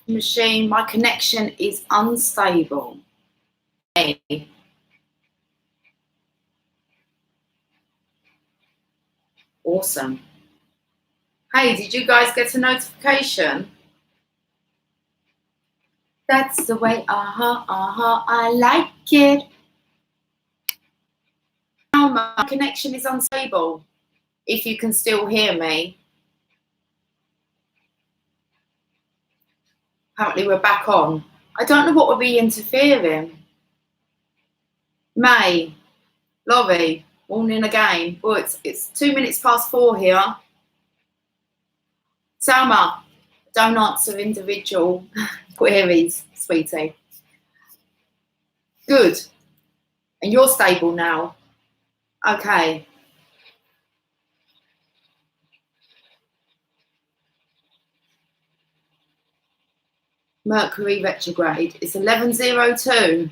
Machine, my connection is unstable. Hey. Awesome. Hey, did you guys get a notification? That's the way, I like it. Now my connection is unstable. If you can still hear me. Apparently we're back on. I don't know what will be interfering. May, Laurie, morning again. Oh, it's 2 minutes past 4 here. Salma, don't answer individual queries, sweetie. Good. And you're stable now. Okay. Mercury retrograde. It's 11:02.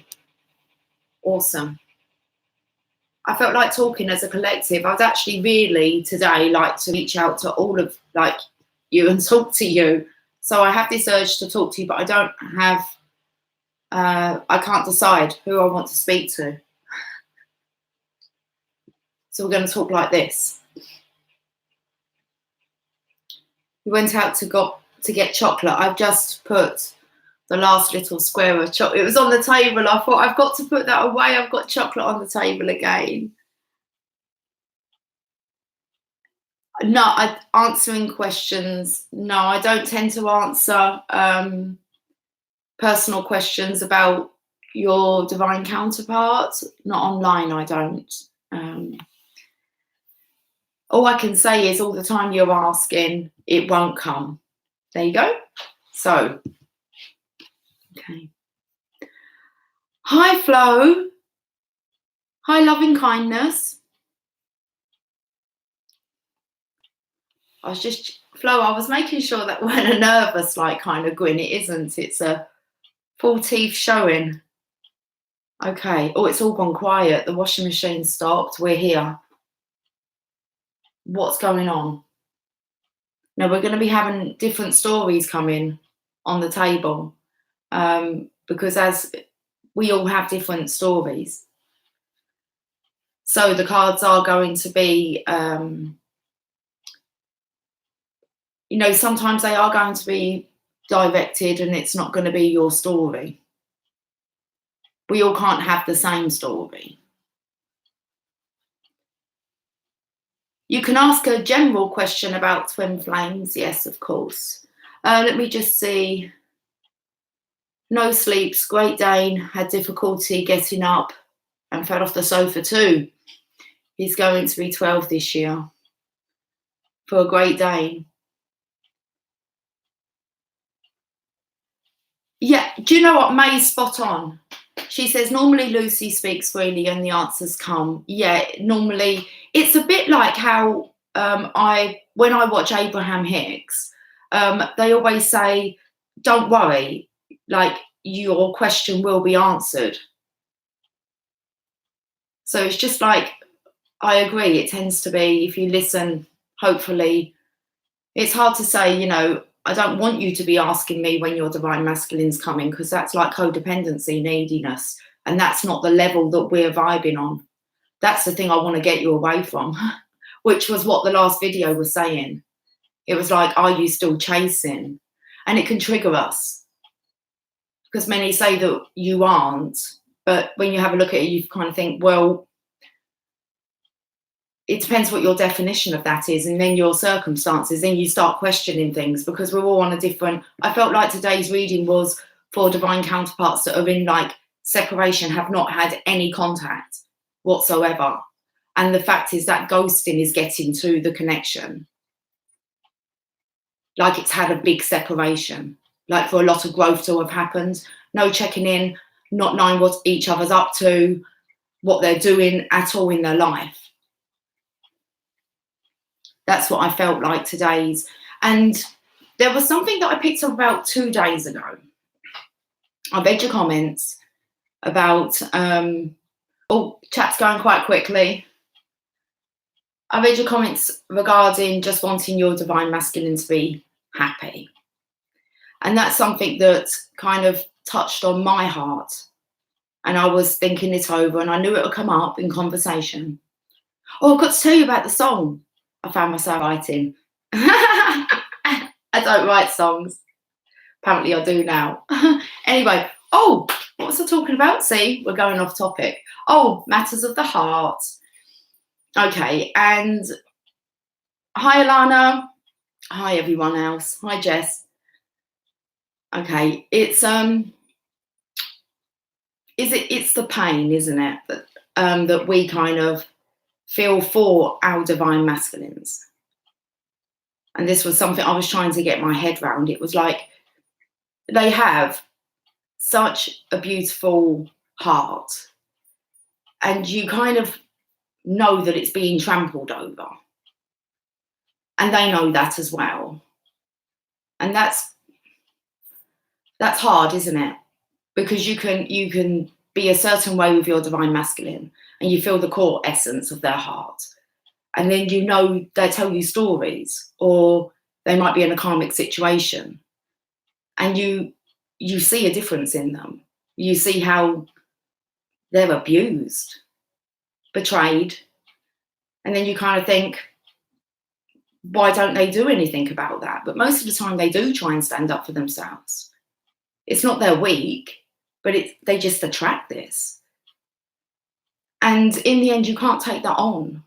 Awesome. I felt like talking as a collective. I'd actually really today like to reach out to all of like you and talk to you. So I have this urge to talk to you, but I don't have, I can't decide who I want to speak to. So we're going to talk like this. We went out to get chocolate. I've just put the last little square of chocolate. It was on the table. I thought, I've got to put that away. I've got chocolate on the table again. No, answering questions. No, I don't tend to answer personal questions about your divine counterpart. Not online, I don't. All I can say is all the time you're asking, it won't come. There you go. So, okay. Hi, Flo. Hi, loving kindness. Flo, I was making sure that we're a nervous, like, kind of grin. It isn't. It's a full teeth showing. Okay. Oh, it's all gone quiet. The washing machine stopped. We're here. What's going on? Now, we're going to be having different stories coming on the table because as we all have different stories. So the cards are going to be, sometimes they are going to be directed and it's not going to be your story. We all can't have the same story. You can ask a general question about twin flames. Yes, of course. Let me just see. No sleeps. Great Dane had difficulty getting up and fell off the sofa too. He's going to be 12 this year for a Great Dane. Yeah, do you know what? May's spot on. She says, normally Lucy speaks freely and the answers come. Yeah, normally. It's a bit like how when I watch Abraham Hicks, they always say, don't worry, like your question will be answered. So it's just like, I agree, it tends to be, if you listen, hopefully, it's hard to say, I don't want you to be asking me when your divine masculine's coming, because that's like codependency, neediness, and that's not the level that we're vibing on. That's the thing I want to get you away from, which was what the last video was saying. It was like, are you still chasing? And it can trigger us, because many say that you aren't, but when you have a look at it, you kind of think, well, it depends what your definition of that is, and then your circumstances, then you start questioning things, because we're all on a different. I felt like today's reading was for divine counterparts that are in like separation, have not had any contact whatsoever, and the fact is that ghosting is getting to the connection, like it's had a big separation, like for a lot of growth to have happened, no checking in, not knowing what each other's up to, what they're doing at all in their life. That's what I felt like today's. And there was something that I picked up about 2 days ago. I read your comments about, chat's going quite quickly. I read your comments regarding just wanting your divine masculine to be happy. And that's something that kind of touched on my heart. And I was thinking it over, and I knew it would come up in conversation. Oh, I've got to tell you about the song I found myself writing. I don't write songs. Apparently I do now. Anyway, oh, what was I talking about? See, we're going off topic. Oh, matters of the heart. Okay, and hi, Alana. Hi, everyone else. Hi, Jess. Okay, it's the pain, isn't it, that we kind of feel for our divine masculines. And this was something I was trying to get my head around. It was like they have such a beautiful heart, and you kind of know that it's being trampled over, and they know that as well. And that's hard, isn't it? Because you can be a certain way with your divine masculine, and you feel the core essence of their heart, and then they tell you stories, or they might be in a karmic situation, and you see a difference in them. You see how they're abused, betrayed, and then you kind of think, why don't they do anything about that? But most of the time they do try and stand up for themselves. It's not they're weak, but they just attract this. And in the end, you can't take that on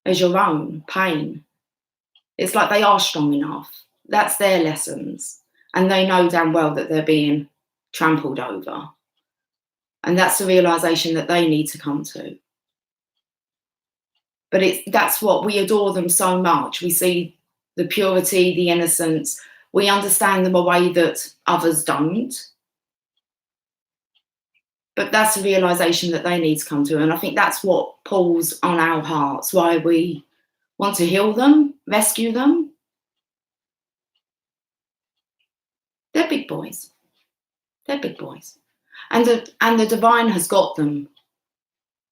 as your own pain. It's like they are strong enough. That's their lessons. And they know damn well that they're being trampled over. And that's the realization that they need to come to. But that's what we adore them so much. We see the purity, the innocence. We understand them a way that others don't. But that's the realization that they need to come to. And I think that's what pulls on our hearts, why we want to heal them, rescue them. They're big boys. They're big boys. And the divine has got them.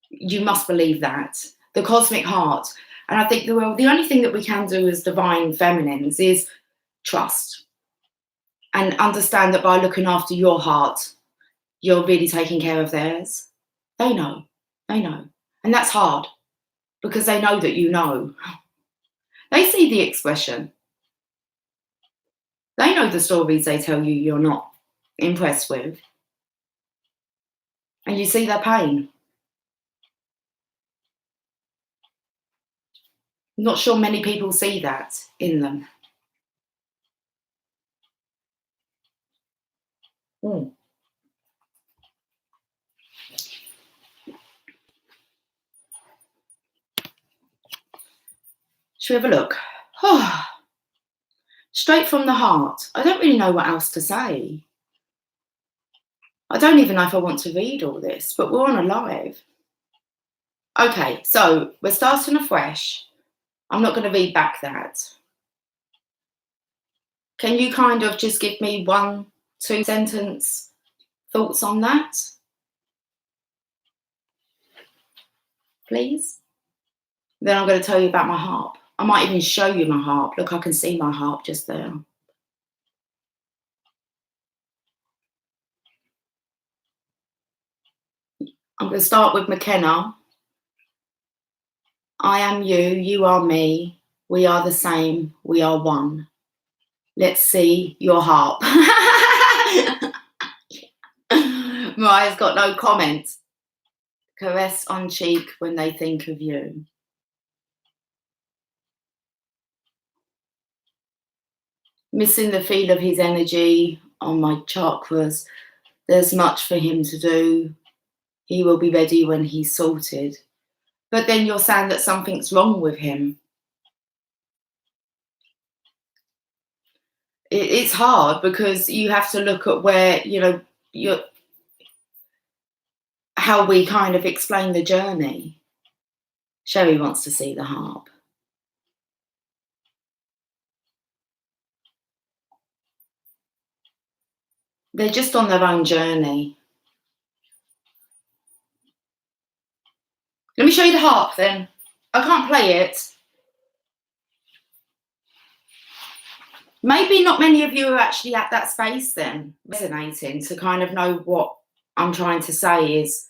You must believe that. The cosmic heart. And I think the only thing that we can do as divine feminines is trust and understand that by looking after your heart, you're really taking care of theirs. They know. And that's hard because they know that you know. They see the expression. They know the stories they tell you you're not impressed with. And you see their pain. I'm not sure many people see that in them. Mm. Should we have a look? Straight from the heart. I don't really know what else to say. I don't even know if I want to read all this, but we're on a live. Okay, so we're starting afresh. I'm not going to read back that. Can you kind of just give me 1-2 sentence thoughts on that? Please? Then I'm going to tell you about my harp. I might even show you my harp. Look, I can see my harp just there. I'm going to start with McKenna. I am you, you are me. We are the same, we are one. Let's see your harp. Mariah's got no comment. Caress on cheek when they think of you. Missing the feel of his energy on my chakras. There's much for him to do. He will be ready when he's sorted. But then you're saying that something's wrong with him. It's hard because you have to look at where, how we kind of explain the journey. Sherry wants to see the harp. They're just on their own journey. Let me show you the harp then. I can't play it. maybe not many of you are actually at that space then, resonating, to kind of know what I'm trying to say is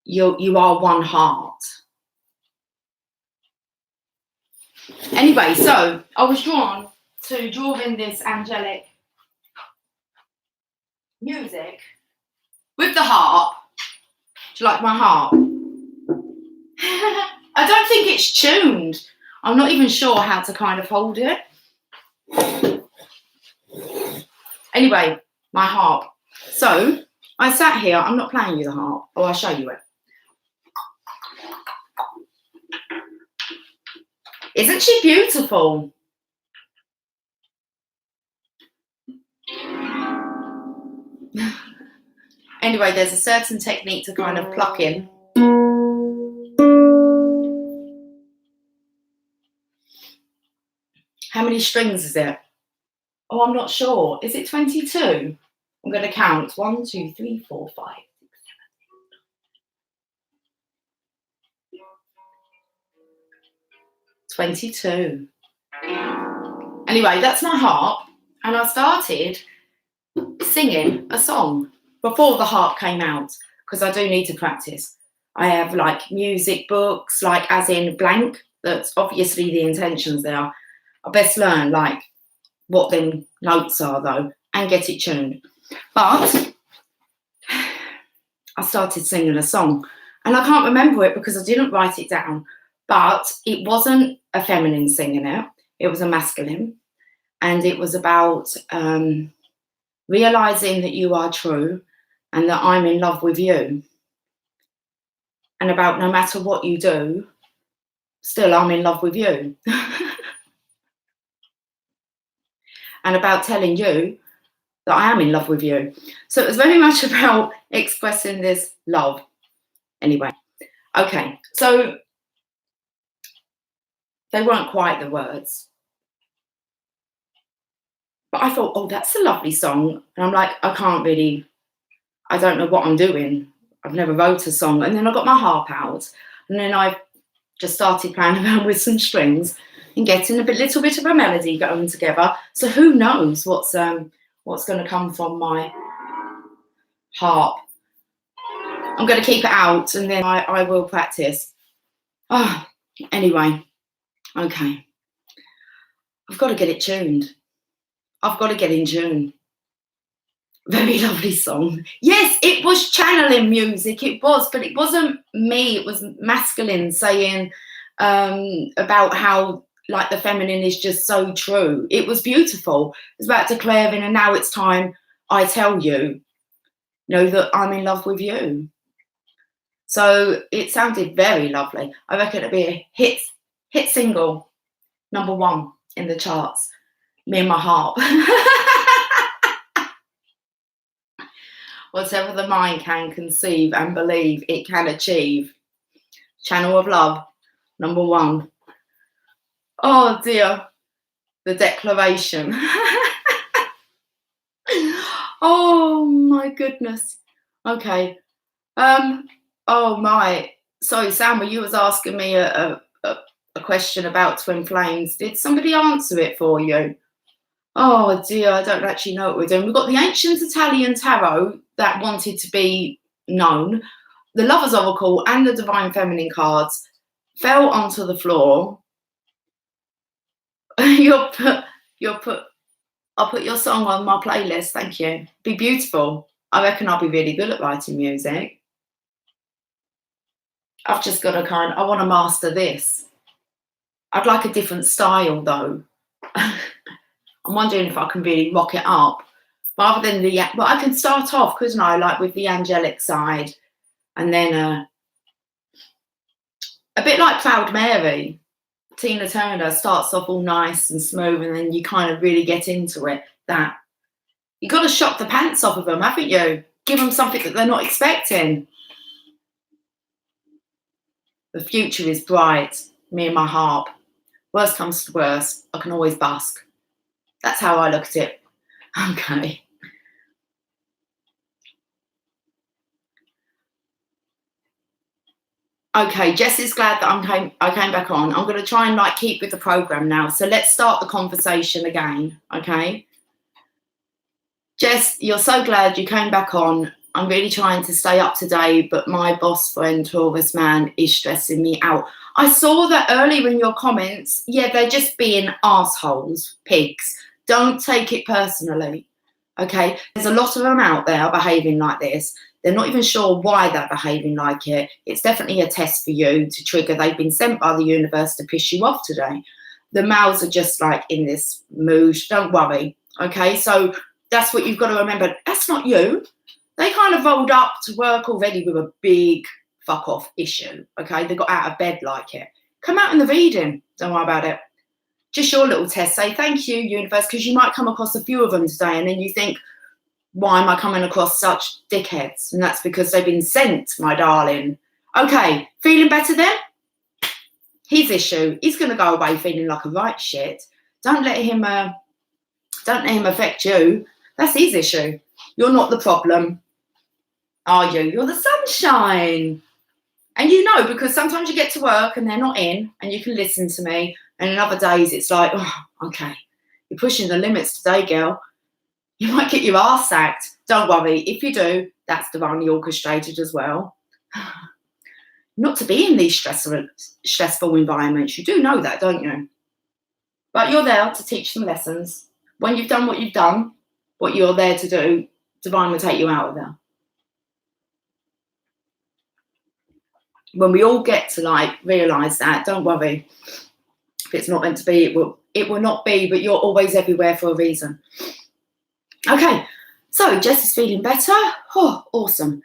you are one heart. Anyway, so I was drawn to drawing this angelic music with the harp. Do you like my harp? I don't think it's tuned. I'm not even sure how to kind of hold it. Anyway, my harp. So I sat here. I'm not playing you the harp. Oh, I'll show you it. Isn't she beautiful? Anyway, there's a certain technique to kind of pluck in. How many strings is it? Oh, I'm not sure. Is it 22? I'm going to count. 1, 2, 3, 4, 5, 6, 7, 22. Anyway, that's my harp. And I started singing a song before the harp came out, because I do need to practice. I have like music books, like as in blank. That's obviously the intentions there. I best learn like what them notes are though and get it tuned. But I started singing a song and I can't remember it because I didn't write it down, but it wasn't a feminine singing it. It was a masculine, and it was about realizing that you are true and that I'm in love with you, and about no matter what you do, still I'm in love with you. And about telling you that I am in love with you. So it was very much about expressing this love. Anyway, okay, so they weren't quite the words, but I thought, oh, that's a lovely song. And I'm like, I don't know what I'm doing. I've never wrote a song. And then I got my harp out, and then I just started playing around with some strings and getting a little bit of a melody going together. So who knows what's going to come from my harp. I'm going to keep it out, and then I will practice. Oh, anyway, okay. I've got to get it tuned. I've got to get in tune. Very lovely song. Yes, it was channeling music. It was, but it wasn't me. It was masculine saying about how like the feminine is just so true. It was beautiful. It was about declaring, and now it's time I tell you, that I'm in love with you. So it sounded very lovely. I reckon it'd be a hit single, #1 in the charts. Me and my harp. Whatever the mind can conceive and believe, it can achieve. Channel of Love, #1. Oh dear, the declaration. Oh my goodness. Okay. Oh my. Sorry, Sam, you was asking me a question about twin flames. Did somebody answer it for you? Oh dear, I don't actually know what we're doing. We've got the ancient Italian tarot that wanted to be known. The Lover's Oracle and the Divine Feminine cards fell onto the floor. I'll put your song on my playlist, thank you. Be beautiful. I reckon I'll be really good at writing music. I've just got to I want to master this. I'd like a different style though. I'm wondering if I can really rock it up rather than well, I can start off, couldn't I, like with the angelic side, and then a bit like Proud Mary. Tina Turner starts off all nice and smooth, and then you kind of really get into it. That you got to shock the pants off of them, haven't you? Give them something that they're not expecting. The future is bright. Me and my harp. Worst comes to worst, I can always busk. That's how I look at it. Okay. Okay, Jess is glad that I came back on. I'm going to try and like keep with the program now. So let's start the conversation again, okay? Jess, you're so glad you came back on. I'm really trying to stay up to date, but my boss friend, Taurus man, is stressing me out. I saw that earlier in your comments. Yeah, they're just being assholes, pigs. Don't take it personally, okay? There's a lot of them out there behaving like this. They're not even sure why they're behaving like it. It's definitely a test for you to trigger. They've been sent by the universe to piss you off today. The males are just like in this mood. Don't worry, okay? So that's what you've got to remember. That's not you. They kind of rolled up to work already with a big fuck off issue, okay? They got out of bed like it. Come out in the reading. Don't worry about it. Just your little test. Say thank you, universe, because you might come across a few of them today and then you think, why am I coming across such dickheads? And that's because they've been sent, my darling. Okay, feeling better then? His issue. He's going to go away feeling like a right shit. Don't let him affect you. That's his issue. You're not the problem, are you? You're the sunshine. And you know, because sometimes you get to work and they're not in and you can listen to me. And in other days, it's like, oh, okay, you're pushing the limits today, girl. You might get your arse sacked. Don't worry. If you do, that's divinely orchestrated as well. Not to be in these stressful environments. You do know that, don't you? But you're there to teach them lessons. When you've done what you've done, what you're there to do, divine will take you out of there. When we all get to like realise that, don't worry. If it's not meant to be, it will not be, but you're always everywhere for a reason. Okay, so Jess is feeling better. Oh, awesome.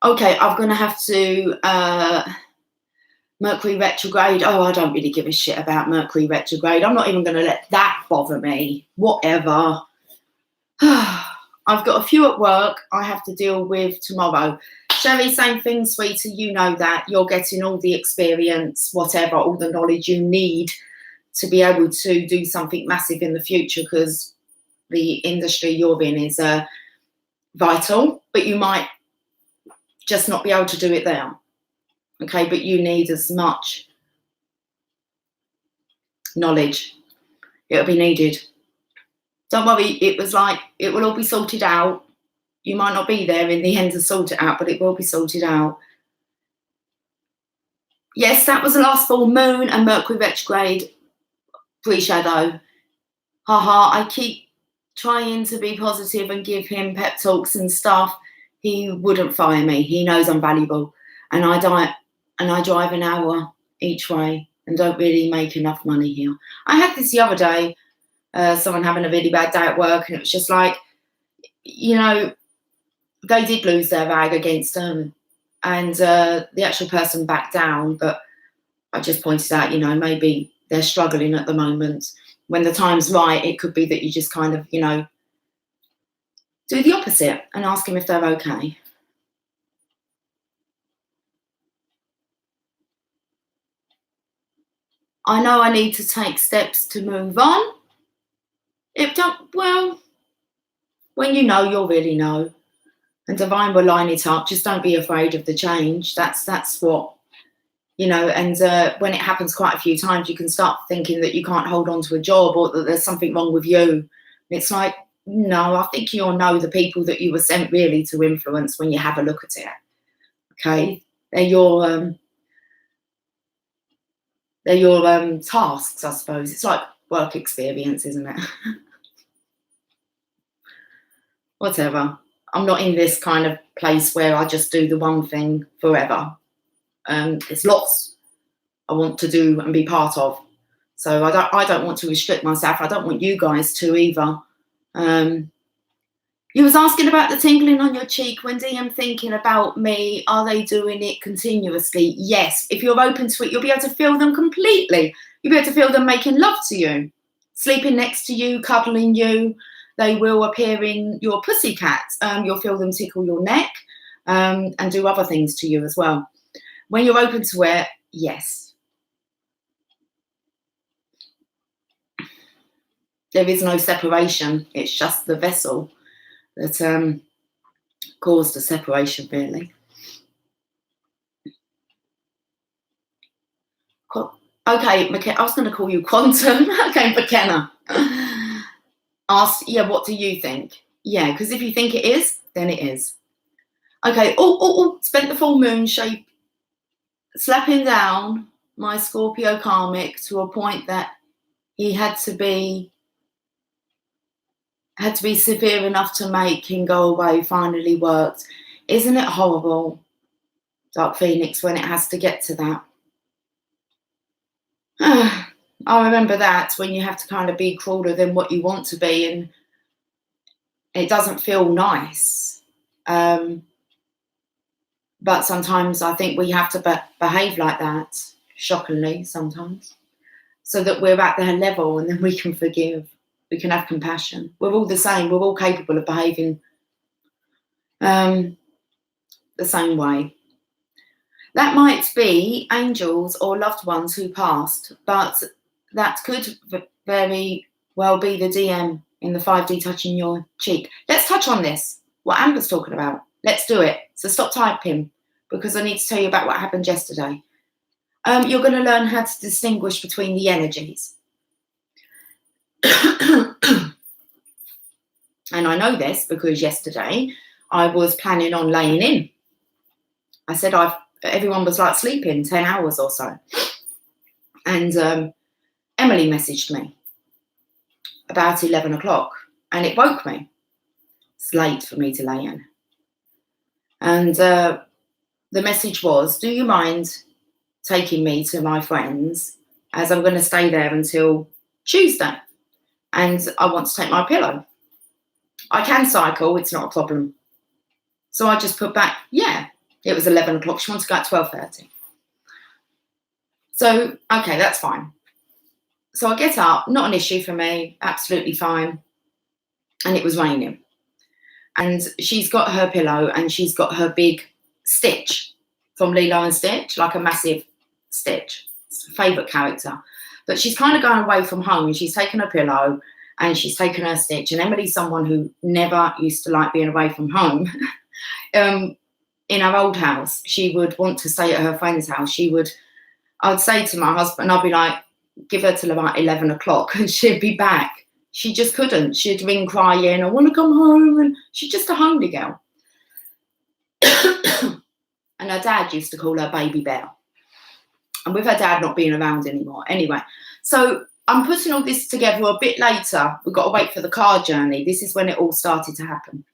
Okay, I'm going to have to Mercury retrograde. Oh, I don't really give a shit about Mercury retrograde. I'm not even going to let that bother me. Whatever. I've got a few at work I have to deal with tomorrow. Sherry, same thing, sweetie. You know that. You're getting all the experience, whatever, all the knowledge you need to be able to do something massive in the future, because the industry you're in is vital, but you might just not be able to do it there. Okay, but you need as much knowledge. It'll be needed. Don't worry, it will all be sorted out. You might not be there in the end to sort it out, but it will be sorted out. Yes, that was the last full moon and Mercury retrograde pre-shadow. Haha, I keep trying to be positive and give him pep talks and stuff. He wouldn't fire me. He knows I'm valuable. And I drive an hour each way and don't really make enough money here. I had this the other day, someone having a really bad day at work, and it was just like, you know, they did lose their rag against them, and the actual person backed down, but I just pointed out, you know, maybe they're struggling at the moment. When the time's right, it could be that you just kind of, you know, do the opposite and ask them if they're okay. I know I need to take steps to move on. Well, when you know, you'll really know. And divine will line it up. Just don't be afraid of the change. That's what, you know, and when it happens quite a few times, you can start thinking that you can't hold on to a job or that there's something wrong with you. And it's like, no, I think you'll know the people that you were sent really to influence when you have a look at it. Okay? They're your tasks, I suppose. It's like work experience, isn't it? Whatever. I'm not in this kind of place where I just do the one thing forever. There's lots I want to do and be part of. So I don't want to restrict myself. I don't want you guys to either. You was asking about the tingling on your cheek. Wendy, I'm thinking about me. Are they doing it continuously? Yes. If you're open to it, you'll be able to feel them completely. You'll be able to feel them making love to you, sleeping next to you, cuddling you. They will appear in your pussycat. You'll feel them tickle your neck and do other things to you as well. When you're open to it, yes. There is no separation. It's just the vessel that caused the separation, really. Okay, I was going to call you Quantum. Okay, McKenna. Asked, yeah, what do you think? Yeah, because if you think it is, then it is. Okay, spent the full moon shape slapping down my Scorpio karmic to a point that he had to be severe enough to make him go away. Finally worked. Isn't it horrible, Dark Phoenix, when it has to get to that? I remember that, when you have to kind of be crueler than what you want to be, and it doesn't feel nice. But sometimes I think we have to behave like that, shockingly sometimes, so that we're at their level, and then we can forgive. We can have compassion. We're all the same. We're all capable of behaving the same way. That might be angels or loved ones who passed, but that could very well be the DM in the 5D touching your cheek. Let's touch on this, what Amber's talking about. Let's do it. So stop typing, because I need to tell you about what happened yesterday. You're going to learn how to distinguish between the energies. And I know this because yesterday I was planning on laying in. I said everyone was like sleeping 10 hours or so. And Emily messaged me about 11 o'clock, and it woke me. It's late for me to lay in. And the message was, do you mind taking me to my friends, as I'm going to stay there until Tuesday, and I want to take my pillow. I can cycle, it's not a problem. So I just put back, yeah. It was 11 o'clock. She wanted to go at 12:30. So, okay, that's fine. So I get up, not an issue for me, absolutely fine. And it was raining. And she's got her pillow, and she's got her big Stitch from Lilo and Stitch, like a massive Stitch. It's a favourite character. But she's kind of going away from home, and she's taken her pillow and she's taken her Stitch. And Emily's someone who never used to like being away from home. In our old house, she would want to stay at her friend's house. I'd say to my husband, I'd be like, give her till about 11 o'clock and she'd be back. She just couldn't. She'd ring crying, I want to come home. And she's just a homely girl. And her dad used to call her Baby Bear. And with her dad not being around anymore. Anyway, so I'm putting all this together a bit later. We've got to wait for the car journey. This is when it all started to happen.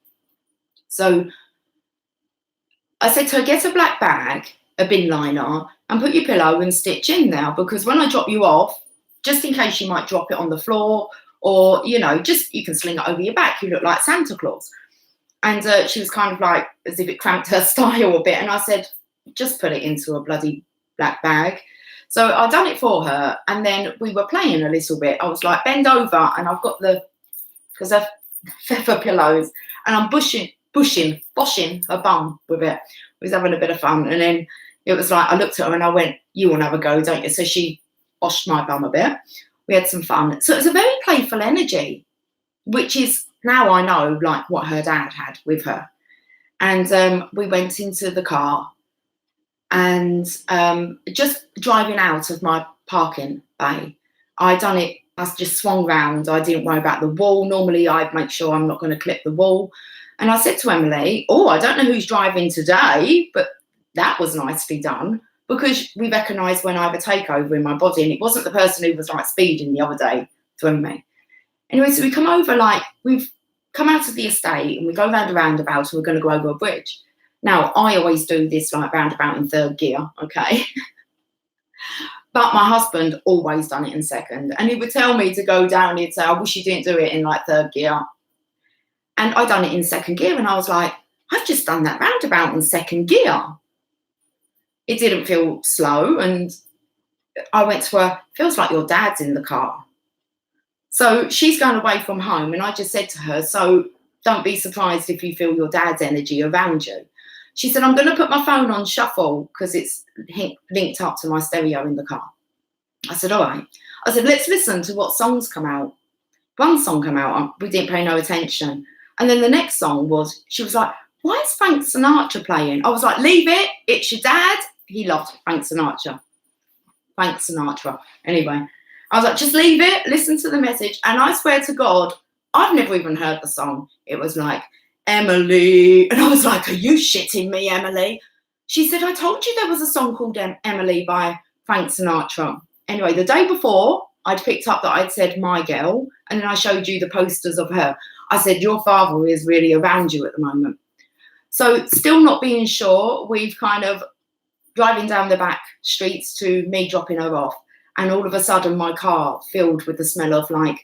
So I said to her, get a black bag, a bin liner, and put your pillow and Stitch in there, because when I drop you off, just in case you might drop it on the floor, or, just you can sling it over your back. You look like Santa Claus. And she was kind of like, as if it cramped her style a bit. And I said, just put it into a bloody black bag. So I done it for her. And then we were playing a little bit. I was like, bend over. And I've got because I've feather pillows, and I'm boshing her bum with it. We was having a bit of fun. And then it was like, I looked at her and I went, you want to have a go, don't you? So she boshed my bum a bit. We had some fun. So it was a very playful energy, which is, now I know, like what her dad had with her. And we went into the car, and just driving out of my parking bay, I just swung round. I didn't worry about the wall. Normally I'd make sure I'm not going to clip the wall. And I said to Emily, I don't know who's driving today, but that was nicely done, because we recognise when I have a takeover in my body, and it wasn't the person who was like speeding the other day to me. Anyway, so we come over, we've come out of the estate, and we go round a roundabout, and we're going to go over a bridge. Now, I always do this roundabout in third gear, okay? But my husband always done it in second. And he would tell me to go down, he'd say, I wish you didn't do it in third gear. And I done it in second gear, and I was like, I've just done that roundabout in second gear. It didn't feel slow, and I went to her, feels like your dad's in the car. So she's going away from home, and I just said to her, so don't be surprised if you feel your dad's energy around you. She said, I'm going to put my phone on shuffle because it's linked up to my stereo in the car. I said, all right. I said, let's listen to what songs come out. One song came out, we didn't pay no attention. And then the next song she was like, why is Frank Sinatra playing? I was like, leave it. It's your dad. He loved Frank Sinatra. Frank Sinatra. Anyway, I was like, just leave it, listen to the message. And I swear to God, I've never even heard the song. It was like, Emily. And I was like, are you shitting me, Emily? She said, I told you there was a song called Emily by Frank Sinatra. Anyway, the day before, I'd picked up that I'd said my girl, and then I showed you the posters of her. I said, your father is really around you at the moment. So still not being sure, we've kind of driving down the back streets to me dropping her off. And all of a sudden my car filled with the smell of like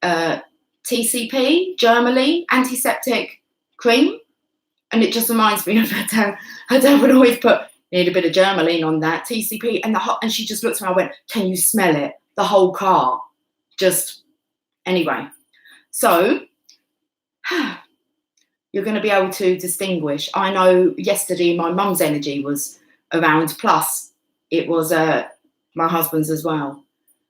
TCP, Germally, antiseptic cream. And it just reminds me of her dad. Her dad would always put, need a bit of Germaline on that, TCP. And she just looked at me, I went, can you smell it? The whole car. Just, anyway. So, you're going to be able to distinguish. I know yesterday my mum's energy was around, plus it was my husband's as well.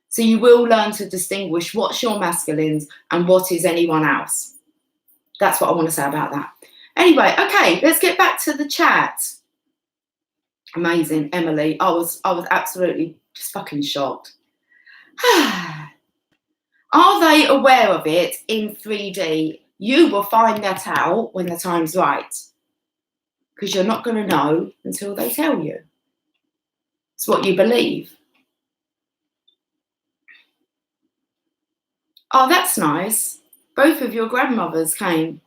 So you will learn to distinguish what's your masculines and what is anyone else. That's what I want to say about that. Anyway, okay, let's get back to the chat. Amazing, Emily. I was absolutely just fucking shocked. Are they aware of it in 3D? You will find that out when the time's right, because you're not going to know until they tell you. It's what you believe. Oh, that's nice. Both of your grandmothers came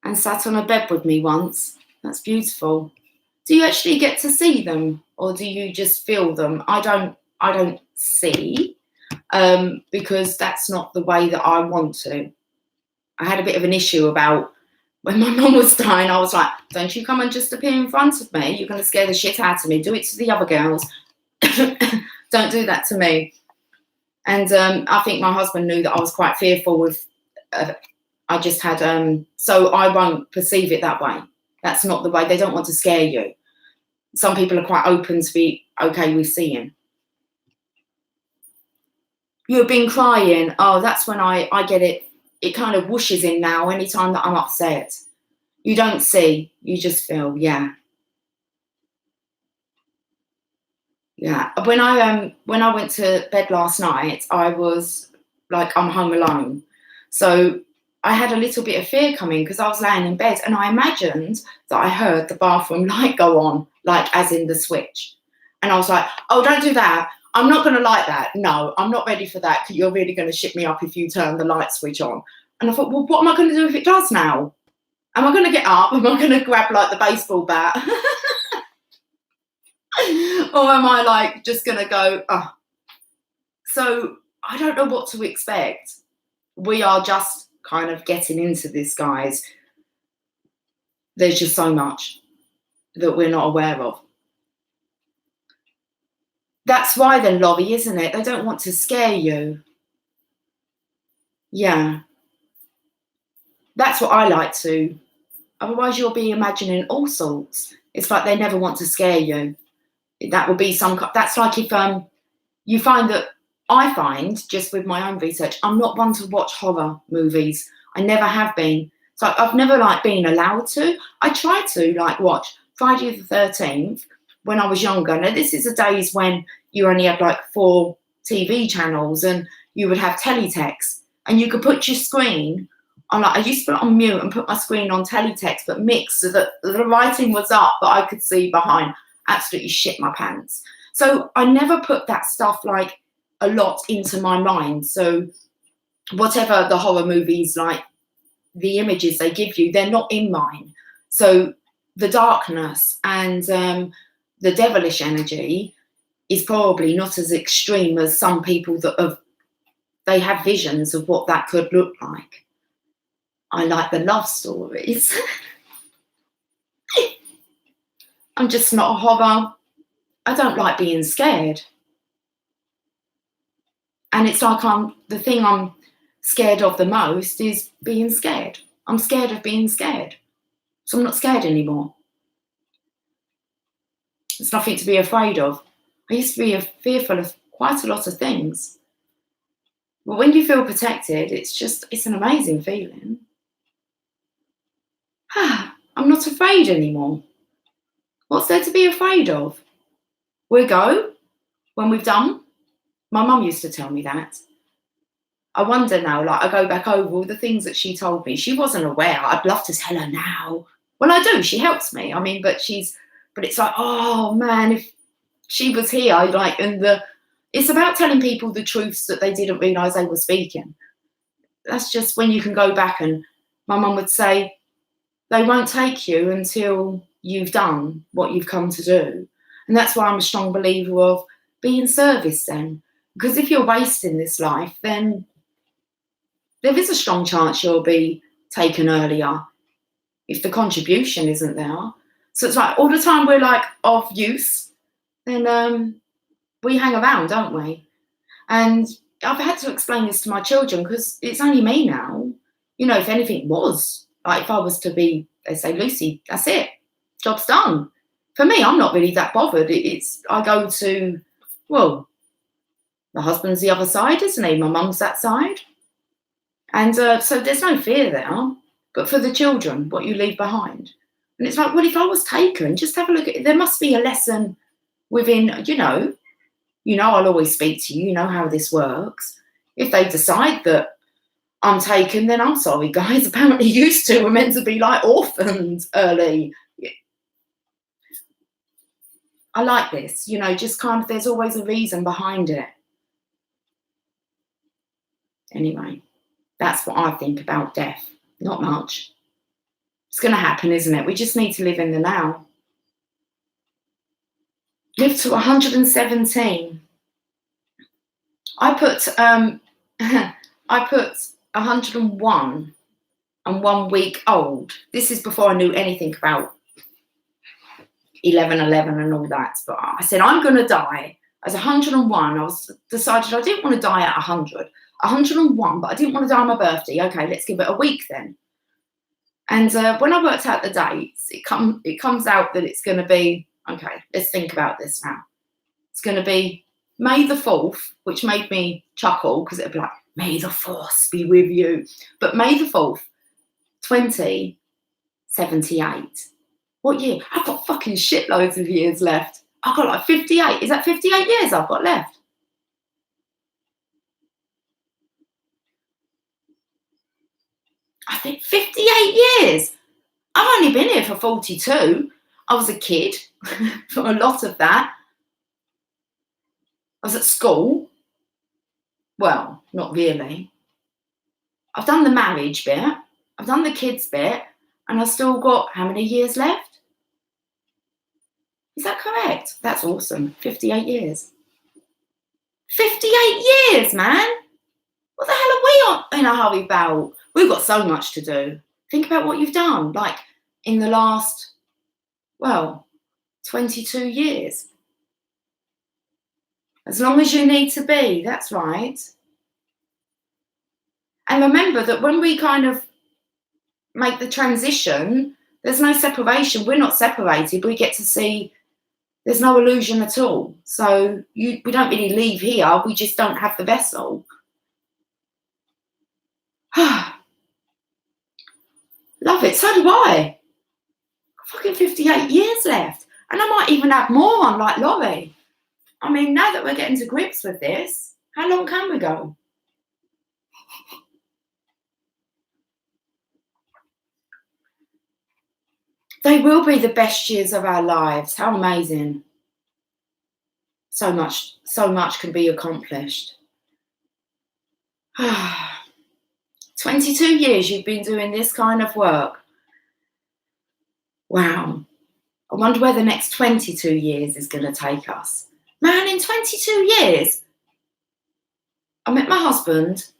and sat on a bed with me once. That's beautiful. Do you actually get to see them, or do you just feel them? I don't see, because that's not the way that I want to. I had a bit of an issue about when my mum was dying. I was like, don't you come and just appear in front of me. You're going to scare the shit out of me. Do it to the other girls. Don't do that to me. And I think my husband knew that I was quite fearful with, I just had, so I won't perceive it that way. That's not the way. They don't want to scare you. Some people are quite open to be okay with seeing. You've been crying. Oh, that's when I get it. It kind of whooshes in now anytime that I'm upset. You don't see, you just feel, yeah. Yeah. When I went to bed last night, I was like, I'm home alone. So I had a little bit of fear coming because I was laying in bed and I imagined that I heard the bathroom light go on, like as in the switch. And I was like, oh, don't do that. I'm not going to like that. No, I'm not ready for that. You're really going to shit me up if you turn the light switch on. And I thought, well, what am I going to do if it does now? Am I going to get up? Am I going to grab like the baseball bat? Or am I like just going to go, oh. So I don't know what to expect. We are just kind of getting into this, guys. There's just so much that we're not aware of. That's why they're lobby, isn't it? They don't want to scare you. Yeah. That's what I like to. Otherwise, you'll be imagining all sorts. It's like they never want to scare you. That would be that's like if you find that, I find, just with my own research, I'm not one to watch horror movies. I never have been. So I've never like been allowed to. I tried to like watch Friday the 13th when I was younger. Now, this is the days when you only had like 4 TV channels and you would have teletext and you could put your screen on, like, I used to put it on mute and put my screen on teletext, but mixed so that the writing was up, but I could see behind. Absolutely shit my pants. So I never put that stuff like a lot into my mind. So whatever the horror movies, like the images they give you, they're not in mine. So the darkness and the devilish energy is probably not as extreme as some people that they have visions of what that could look like. I like the love stories. I'm just not a horror. I don't like being scared. And it's like the thing I'm scared of the most is being scared. I'm scared of being scared. So I'm not scared anymore. There's nothing to be afraid of. I used to be fearful of quite a lot of things. But when you feel protected, it's an amazing feeling. I'm not afraid anymore. What's there to be afraid of? We go. when we've done. My mum used to tell me that. I wonder now, like I go back over all the things that she told me. She wasn't aware. I'd love to tell her now. Well, I do. She helps me. I mean, but it's like, oh man, if she was here, like, it's about telling people the truths that they didn't realise they were speaking. That's just when you can go back, and my mum would say, they won't take you until you've done what you've come to do. And that's why I'm a strong believer of be in service then. Because if you're wasting this life, then there is a strong chance you'll be taken earlier if the contribution isn't there. So it's like all the time we're like of use, then we hang around, don't we? And I've had to explain this to my children because it's only me now. You know, if anything was, like if I was to be, they say, Lucy, that's it, job's done. For me, I'm not really that bothered. I go to, well, my husband's the other side, isn't he? My mum's that side. And so there's no fear there. But for the children, what you leave behind. And it's like, well, if I was taken, just have a look at it. There must be a lesson within, you know, I'll always speak to you, you know how this works. If they decide that I'm taken, then I'm sorry, guys. Apparently you two were meant to be like orphans early. I like this, you know, just kind of, there's always a reason behind it. Anyway, that's what I think about death. Not much. It's going to happen, isn't it? We just need to live in the now. Live to 117. I put 101 and 1 week old. This is before I knew anything about 11/11 and all that. But I said I'm going to die. I was 101. I decided I didn't want to die at 100. 101, but I didn't want to die on my birthday. Okay, let's give it a week then. And when I worked out the dates, it comes out that it's going to be, okay, let's think about this now. It's going to be May the 4th, which made me chuckle because it'd be like, May the Force be with you. But May the 4th, 2078. What year? I've got fucking shitloads of years left. I've got like 58. Is that 58 years I've got left? I think 58 years. I've only been here for 42. I was a kid for a lot of that. I was at school. Well, not really. I've done the marriage bit. I've done the kids bit. And I've still got how many years left? Is that correct? That's awesome. 58 years. 58 years, man. What the hell are we in a hurry about? We've got so much to do. Think about what you've done, like in the last, 22 years. As long as you need to be, that's right. And remember that when we kind of make the transition, there's no separation. We're not separated. We get to see there's no illusion at all. So we don't really leave here. We just don't have the vessel. Love it. So do I. Fucking 58 years left. And I might even add more on like Laurie. I mean, now that we're getting to grips with this, how long can we go? They will be the best years of our lives. How amazing. So much can be accomplished. 22 years you've been doing this kind of work. Wow. I wonder where the next 22 years is going to take us. Man, in 22 years, I met my husband,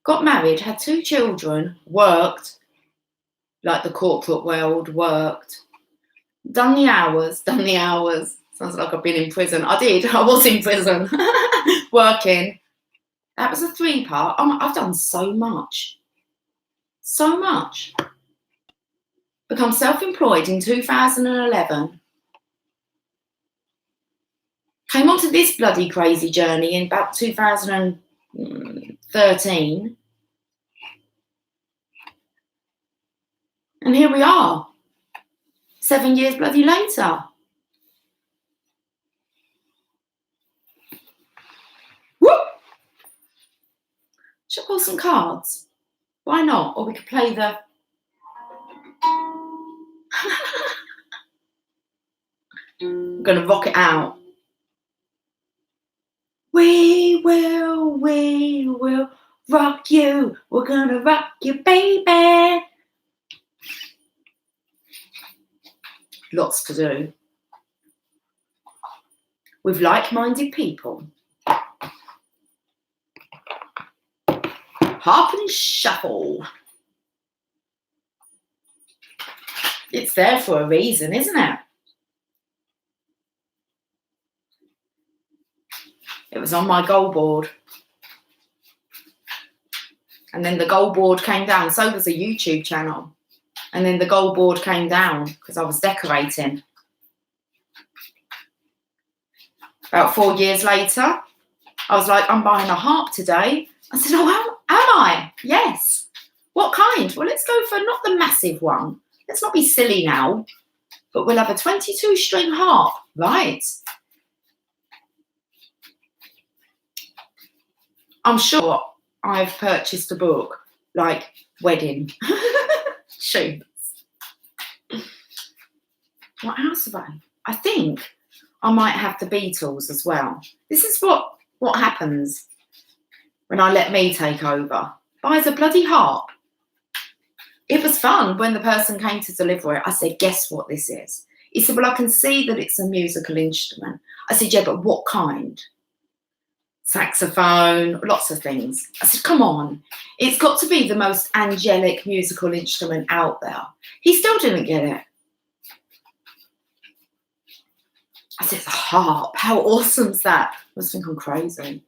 got married, had 2 children, worked, like the corporate world, worked, done the hours. Sounds like I've been in prison. I was in prison, working. That was a 3-part. I've done so much. So much. Become self-employed in 2011. Came onto this bloody crazy journey in about 2013. And here we are, 7 years bloody later. Should I pull some cards? Why not? Or we could play the... I'm going to rock it out. We will rock you. We're going to rock you, baby. Lots to do. With like-minded people. Harp and shuffle. It's there for a reason, isn't it? It was on my goal board. And then the goal board came down. So was a YouTube channel. And then the goal board came down because I was decorating. About 4 years later, I was like, I'm buying a harp today. I said, oh, am I? Yes. What kind? Well, let's go for not the massive one. Let's not be silly now. But we'll have a 22-string harp. Right. I'm sure I've purchased a book like Wedding Shoes. What else have I? I think I might have the Beatles as well. This is what happens when I let me take over. Buys a bloody harp. It was fun when the person came to deliver it. I said, guess what this is? He said, well, I can see that it's a musical instrument. I said, yeah, but what kind? Saxophone, lots of things. I said, come on, it's got to be the most angelic musical instrument out there. He still didn't get it. I said, it's a harp. How awesome is that? I must think I'm crazy.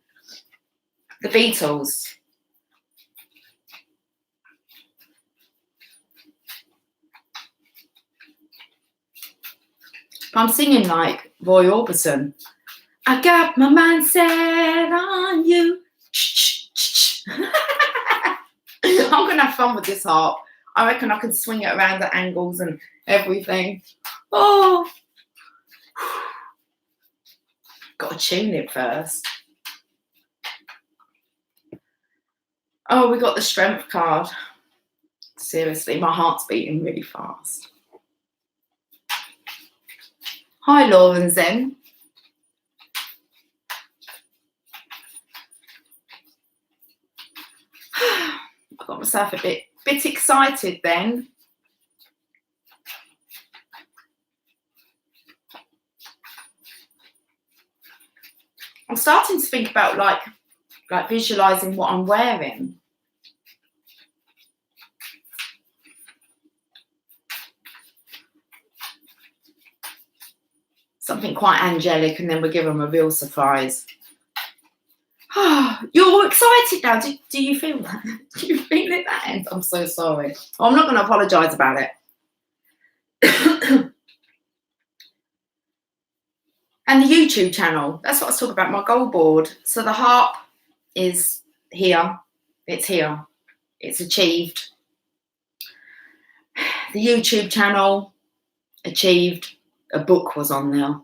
The Beatles. I'm singing like Roy Orbison. I got my mind set on you. I'm going to have fun with this harp. I reckon I can swing it around the angles and everything. Oh. Got to tune it first. Oh, we got the strength card. Seriously, my heart's beating really fast. Hi, Lauren Zen. I got myself a bit excited then. I'm starting to think about like visualizing what I'm wearing. Something quite angelic, and then we give them a real surprise. You're all excited now. Do you feel that? Do you feel it that end? I'm so sorry. I'm not going to apologise about it. And the YouTube channel. That's what I was talking about, my goal board. So the harp is here. It's here. It's achieved. The YouTube channel, achieved. A book was on there.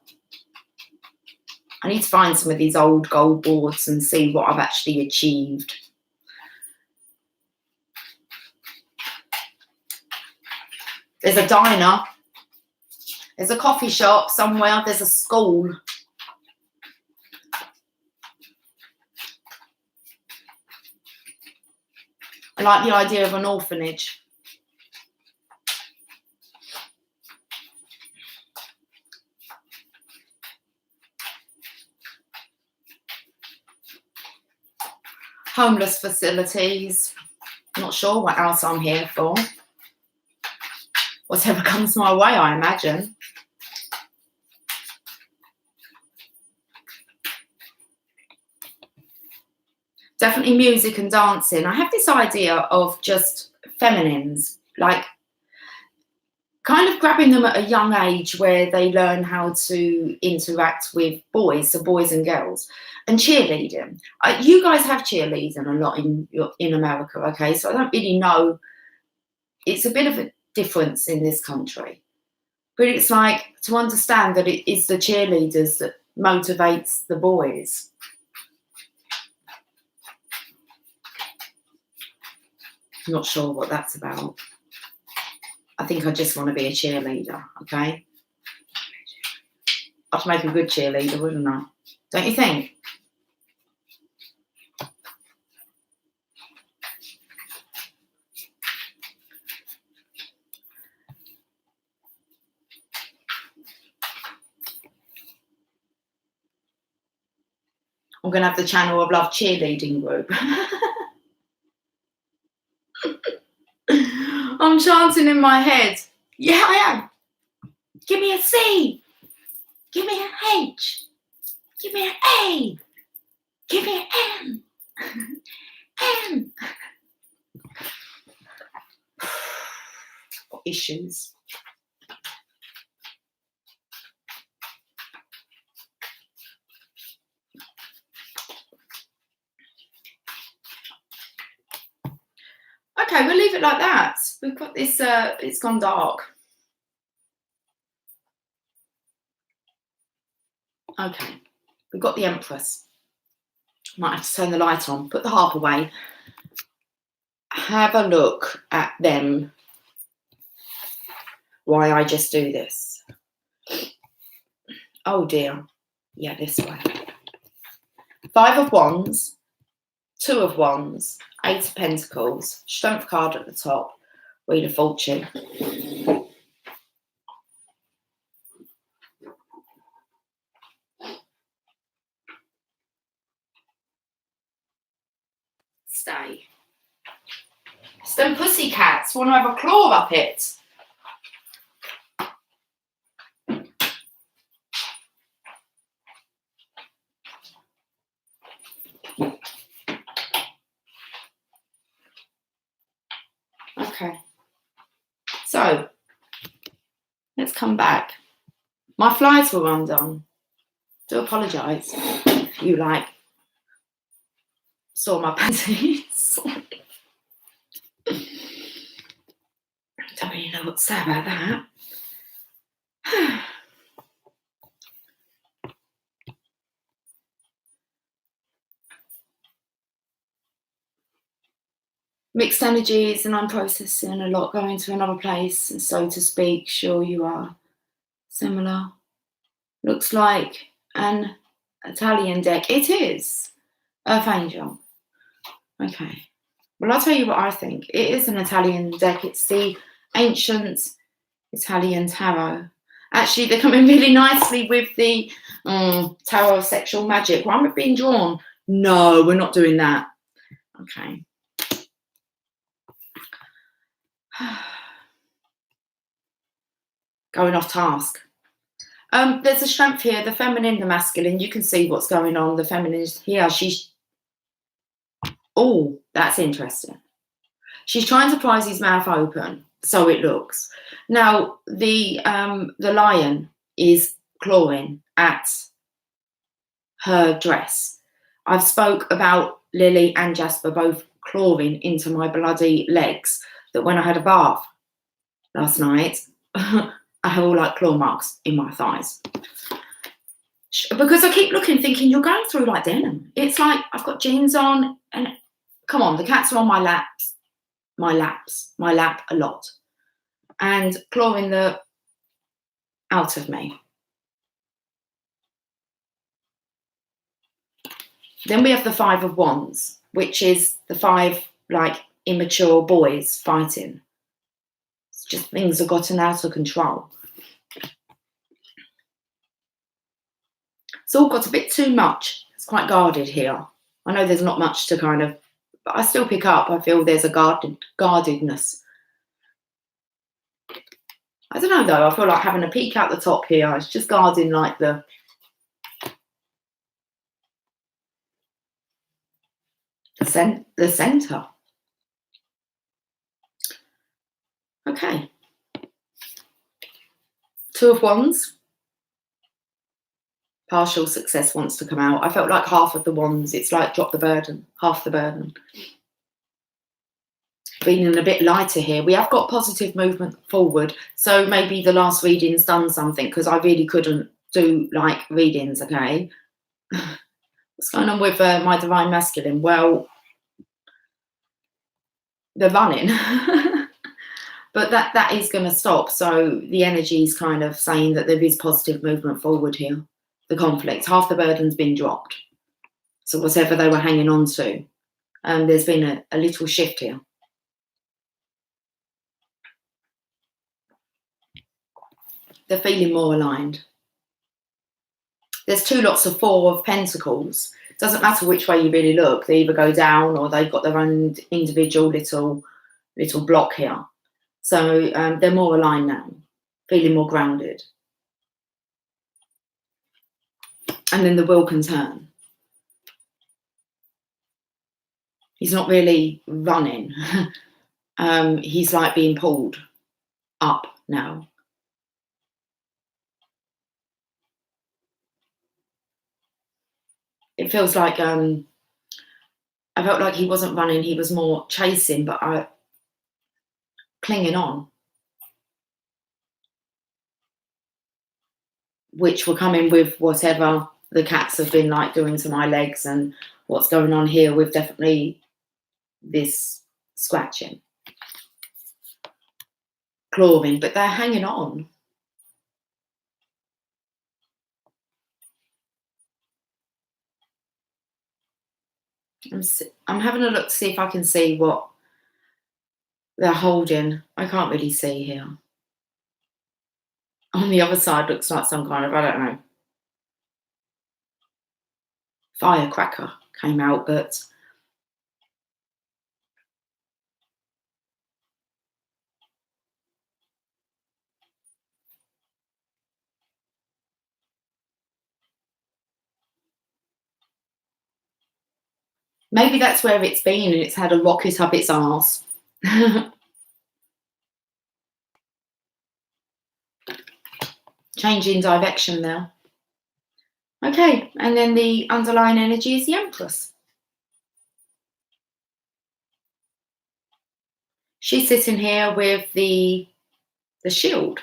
I need to find some of these old goal boards and see what I've actually achieved. There's a diner. There's a coffee shop somewhere. There's a school. I like the idea of an orphanage. Homeless facilities. I'm not sure what else I'm here for. Whatever comes my way, I imagine. Definitely music and dancing. I have this idea of just feminines, like kind of grabbing them at a young age where they learn how to interact with boys, so boys and girls, and cheerleading. You guys have cheerleading a lot in America, okay? So I don't really know. It's a bit of a difference in this country. But it's like to understand that it is the cheerleaders that motivates the boys. Not sure what that's about. I think I just want to be a cheerleader, okay? I'd make a good cheerleader, wouldn't I? Don't you think? I'm going to have the Channel of Love cheerleading group. I'm chanting in my head. Yeah, I am. Give me a C. Give me an H. Give me an A. Give me an M. M. Issues. Okay, we'll leave it like that. We've got this, it's gone dark. Okay, we've got the Empress. Might have to turn the light on, put the harp away. Have a look at them. Why I just do this. Oh dear. Yeah, this way. 5 of Wands, 2 of Wands, 8 of Pentacles, Strength card at the top, Wheel of Fortune. Stay. It's them pussycats want to have a claw up it. Okay. So, let's come back. My flies were undone. Do apologise if you saw my panties. Don't really know what to say about that. Mixed energies, and I'm processing a lot, going to another place, and so to speak. Sure, you are similar. Looks like an Italian deck. It is. Earth Angel. Okay. Well, I'll tell you what I think. It is an Italian deck. It's the ancient Italian tarot. Actually, they're coming really nicely with the Tarot of Sexual Magic. Why am I being drawn? No, we're not doing that. Okay. Going off task. There's a strength here, the feminine, the masculine. You can see what's going on. The feminine is here. Oh, that's interesting. She's trying to prise his mouth open, so it looks. Now, the lion is clawing at her dress. I've spoke about Lily and Jasper both clawing into my bloody legs, that when I had a bath last night, I have all like claw marks in my thighs. Because I keep looking, thinking, you're going through like denim. It's like I've got jeans on, and come on, the cats are on my lap a lot, and clawing the out of me. Then we have the 5 of Wands, which is the 5 like immature boys fighting. It's just things have gotten out of control. It's all got a bit too much. It's quite guarded here. I know there's not much to kind of, but I still pick up. I feel there's a guardedness. I don't know though. I feel like having a peek out the top here. It's just guarding like the center. Okay. 2 of Wands. Partial success wants to come out. I felt like half of the wands. It's like drop the burden, half the burden. Feeling a bit lighter here. We have got positive movement forward. So maybe the last reading's done something, because I really couldn't do like readings, okay? What's going on with my Divine Masculine? Well, they're running. But that is going to stop. So the energy is kind of saying that there is positive movement forward here. The conflict, half the burden's been dropped. So whatever they were hanging on to, there's been a little shift here. They're feeling more aligned. There's two lots of Four of Pentacles. It doesn't matter which way you really look. They either go down or they've got their own individual little block here. So they're more aligned now, feeling more grounded. And then the Wheel can turn. He's not really running. He's like being pulled up now. It feels like I felt like he wasn't running, he was more chasing, but clinging on. Which were coming with whatever the cats have been like doing to my legs and what's going on here with definitely this scratching. Clawing, but they're hanging on. I'm having a look to see if I can see what they're holding. I can't really see here. On the other side looks like some kind of, I don't know, firecracker came out, but maybe that's where it's been and it's had a rocket up its arse. Changing direction now. Okay, and then the underlying energy is the Empress. She's sitting here with the shield,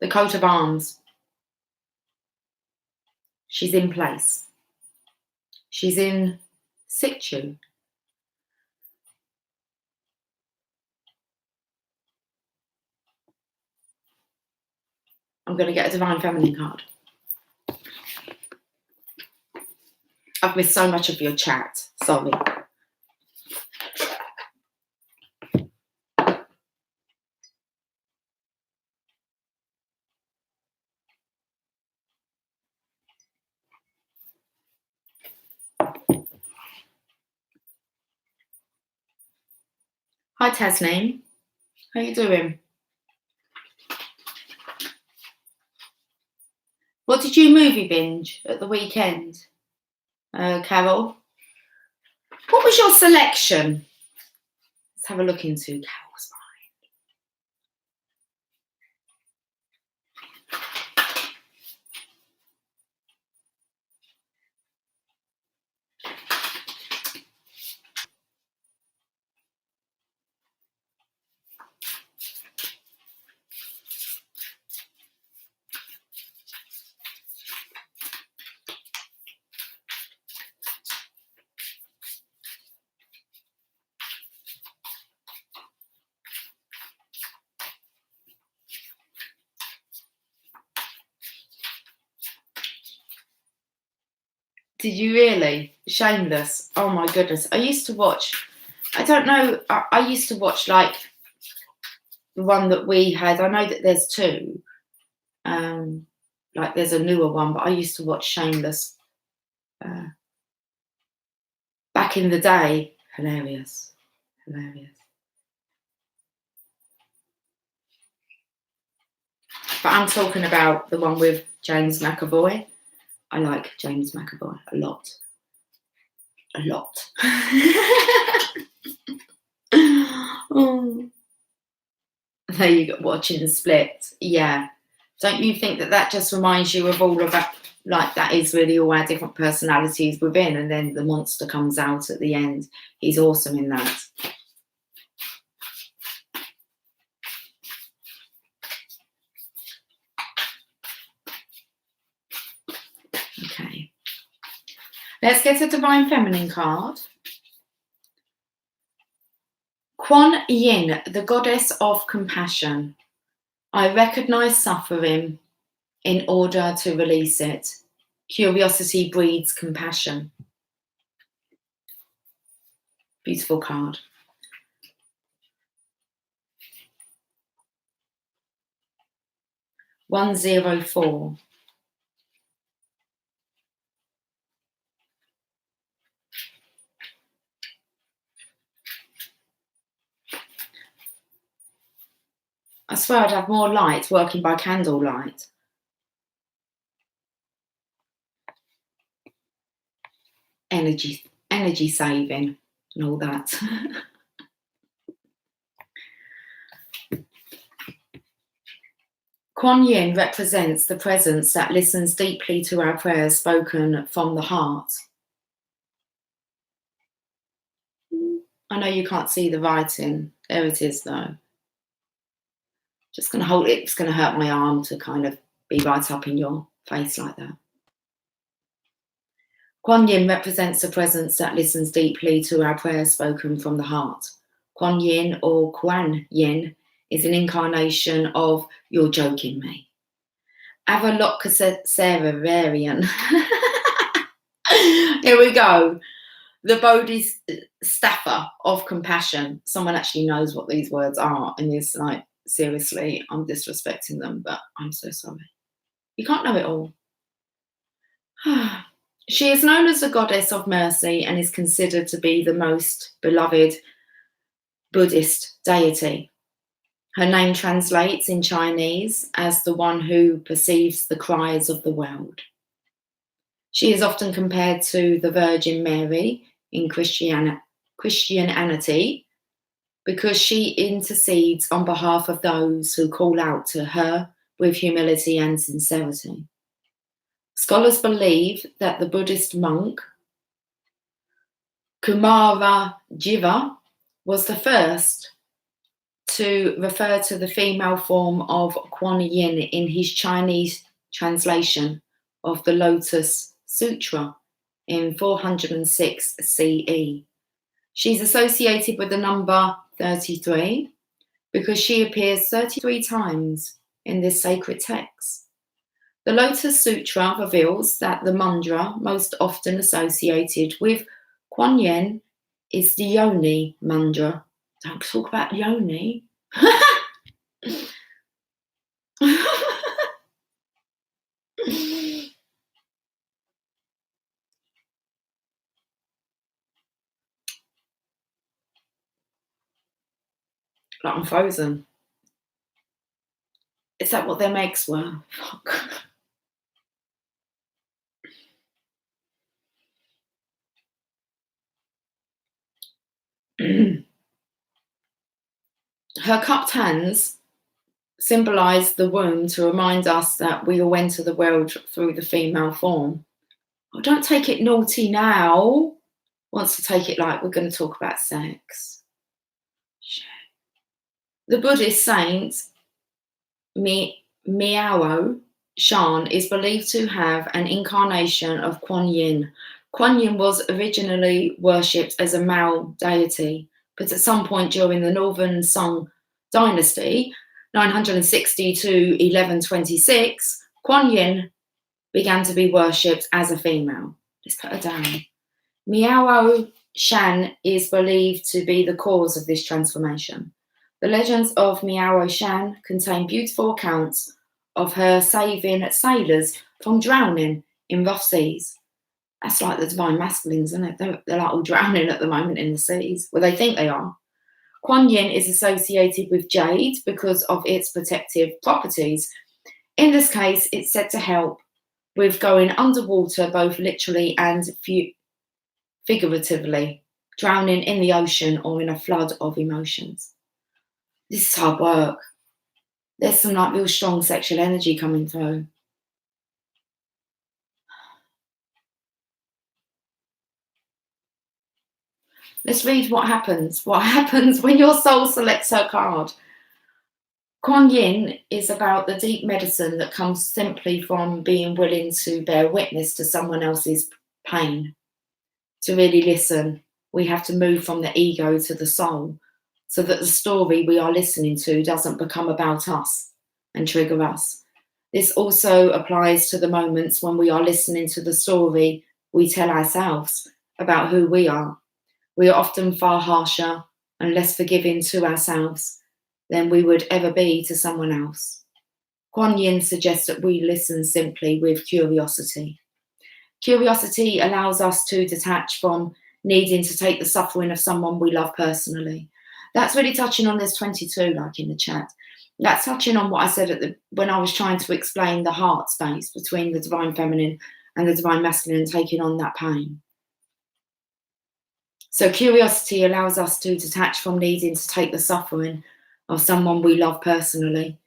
the coat of arms. She's in place. She's in situ. I'm going to get a Divine Feminine card. I've missed so much of your chat. Sorry. Hi, Tasneem. How you doing? What did you movie binge at the weekend, Carol? What was your selection? Let's have a look into Carol's Did you really? Shameless. Oh my goodness. I used to watch, I don't know, I used to watch like the one that we had. I know that there's two. Like there's a newer one, but I used to watch Shameless back in the day. Hilarious. Hilarious. But I'm talking about the one with James McAvoy. I like James McAvoy a lot. A lot. Oh. There you go, watching Split. Yeah. Don't you think that just reminds you of all of that? Like that is really all our different personalities within, and then the monster comes out at the end. He's awesome in that. Okay. Let's get a Divine Feminine card. Kuan Yin, the goddess of compassion. I recognize suffering in order to release it. Curiosity breeds compassion. Beautiful card. $104. I swear I'd have more light working by candlelight. Energy saving and all that. Kuan Yin represents the presence that listens deeply to our prayers spoken from the heart. I know you can't see the writing. There it is, though. Just going to hold it. It's going to hurt my arm to kind of be right up in your face like that. Kuan Yin represents the presence that listens deeply to our prayers spoken from the heart. Kuan Yin or Kuan Yin is an incarnation of You're Joking Me. Avalokitesvarian. Here we go. The Bodhisattva of compassion. Someone actually knows what these words are and is like, seriously, I'm disrespecting them, but I'm so sorry. You can't know it all. She is known as the goddess of mercy and is considered to be the most beloved Buddhist deity. Her name translates in Chinese as the one who perceives the cries of the world. She is often compared to the Virgin Mary in Christianity because she intercedes on behalf of those who call out to her with humility and sincerity. Scholars believe that the Buddhist monk Kumarajiva was the first to refer to the female form of Kuan Yin in his Chinese translation of the Lotus Sutra in 406 CE. She's associated with the number 33 because she appears 33 times in this sacred text. The Lotus Sutra reveals that the mantra most often associated with Kuan Yin is the Yoni mantra. Don't talk about Yoni. Like I'm frozen. Is that what their makes were? Fuck. Her cupped hands symbolize the womb to remind us that we all enter the world through the female form. Oh, don't take it naughty now. Wants to take it like we're going to talk about sex. Shit. The Buddhist saint Miao Shan is believed to have an incarnation of Kuan Yin. Kuan Yin was originally worshipped as a male deity, but at some point during the Northern Song dynasty, 960 to 1126, Kuan Yin began to be worshipped as a female. Let's put her down. Miao Shan is believed to be the cause of this transformation. The legends of Miao Shan contain beautiful accounts of her saving sailors from drowning in rough seas. That's like the divine masculines, isn't it? They're like all drowning at the moment in the seas. Well, they think they are. Kuan Yin is associated with jade because of its protective properties. In this case, it's said to help with going underwater, both literally and figuratively, drowning in the ocean or in a flood of emotions. This is hard work. There's some like real strong sexual energy coming through. Let's read what happens. What happens when your soul selects her card. Kuan Yin is about the deep medicine that comes simply from being willing to bear witness to someone else's pain. To really listen, we have to move from the ego to the soul. so that the story we are listening to doesn't become about us and trigger us. This also applies to the moments when we are listening to the story we tell ourselves about who we are. We are often far harsher and less forgiving to ourselves than we would ever be to someone else. Kuan Yin suggests that we listen simply with curiosity. Curiosity allows us to detach from needing to take the suffering of someone we love personally. That's really touching on this 22, like in the chat. That's touching on what I said when I was trying to explain the heart space between the divine feminine and the divine masculine taking on that pain. So curiosity allows us to detach from needing to take the suffering of someone we love personally.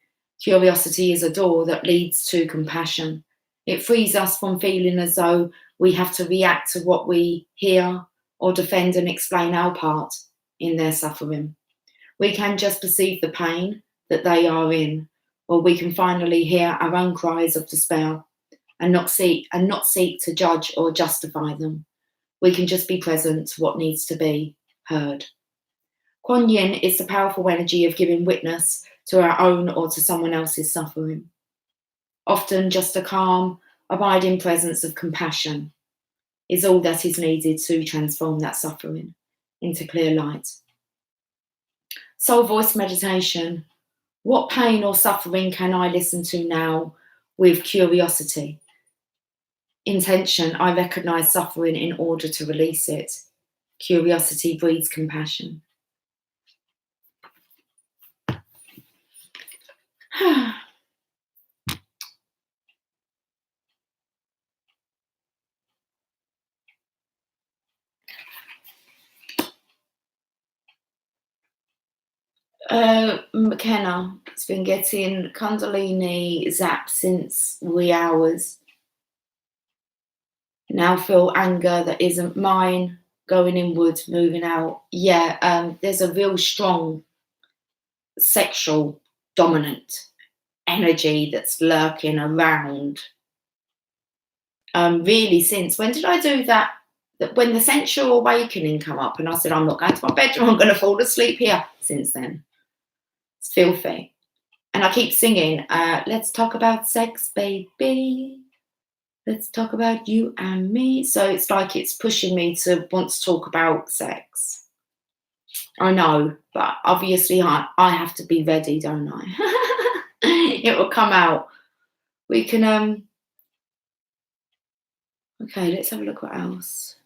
Curiosity is a door that leads to compassion. It frees us from feeling as though we have to react to what we hear or defend and explain our part in their suffering. We can just perceive the pain that they are in, or we can finally hear our own cries of despair and not seek to judge or justify them. We can just be present to what needs to be heard. Kuan Yin is the powerful energy of giving witness to our own or to someone else's suffering. Often just a calm, abiding presence of compassion is all that is needed to transform that suffering into clear light. Soul voice meditation. What pain or suffering can I listen to now with curiosity? Intention, I recognize suffering in order to release it. Curiosity breeds compassion. McKenna has been getting Kundalini zap since wee hours. Now feel anger that isn't mine, going inward, moving out. Yeah, there's a real strong sexual dominant energy that's lurking around. Really, since when did I do that? When the sensual awakening come up, and I said, I'm not going to my bedroom, I'm going to fall asleep here. Since then, it's filthy. And I keep singing, let's talk about sex, baby. Let's talk about you and me. So it's like it's pushing me to want to talk about sex. I know, but obviously I have to be ready, don't I? It will come out. We can, okay, let's have a look what else.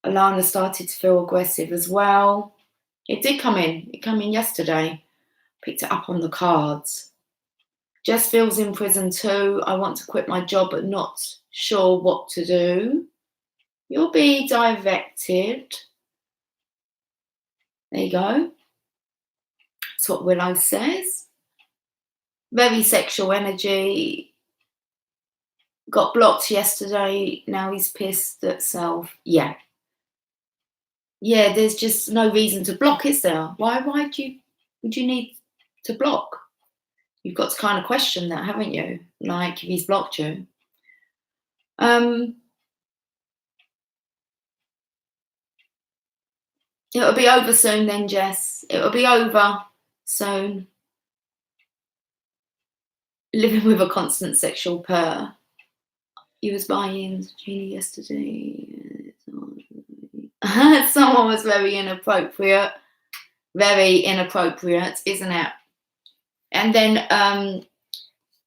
Alana started to feel aggressive as well. It did come in. It came in yesterday. Picked it up on the cards. Jess feels in prison too. I want to quit my job but not sure what to do. You'll be directed. There you go. That's what Willow says. Very sexual energy. Got blocked yesterday. Now he's pissed at self. Yeah. Yeah, there's just no reason to block, is there? Why would you need to block? You've got to kind of question that, haven't you? Like, if he's blocked you. It'll be over soon then, Jess. It'll be over soon. Living with a constant sexual purr. You was buying Genie yesterday. Someone was very inappropriate. Very inappropriate, isn't it? And then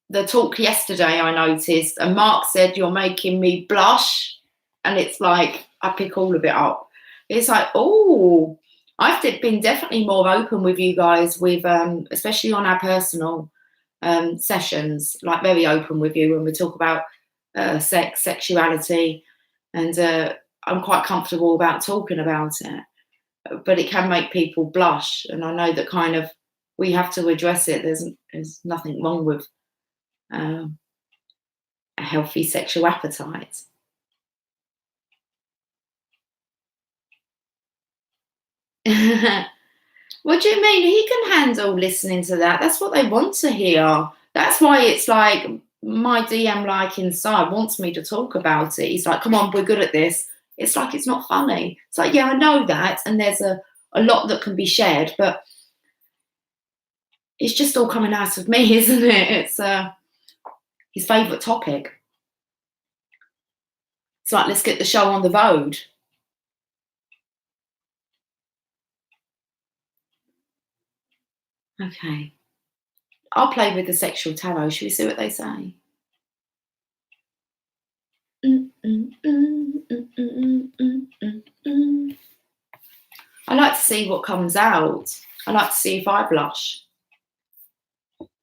the talk yesterday, I noticed, and Mark said, you're making me blush. And it's like, I pick all of it up. It's like, oh, I've been definitely more open with you guys, with especially on our personal sessions, like very open with you when we talk about sex, sexuality, and I'm quite comfortable about talking about it. But it can make people blush, and I know that kind of we have to address it. There's nothing wrong with a healthy sexual appetite. What do you mean? He can handle listening to that. That's what they want to hear. That's why it's like my DM like inside wants me to talk about it. He's like, come on, we're good at this. It's like, it's not funny. It's like, yeah, I know that. And there's a lot that can be shared, but it's just all coming out of me, isn't it? It's his favourite topic. It's like, let's get the show on the road. Okay. I'll play with the sexual tarot. Should we see what they say? I like to see what comes out. I like to see if I blush.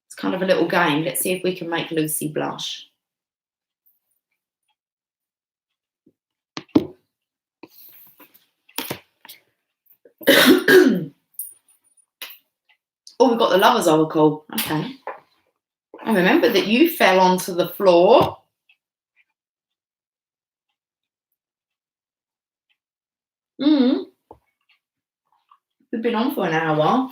It's kind of a little game. Let's see if we can make Lucy blush. Oh, we've got the Lovers Oracle. Okay. I remember that you fell onto the floor. We've been on for an hour.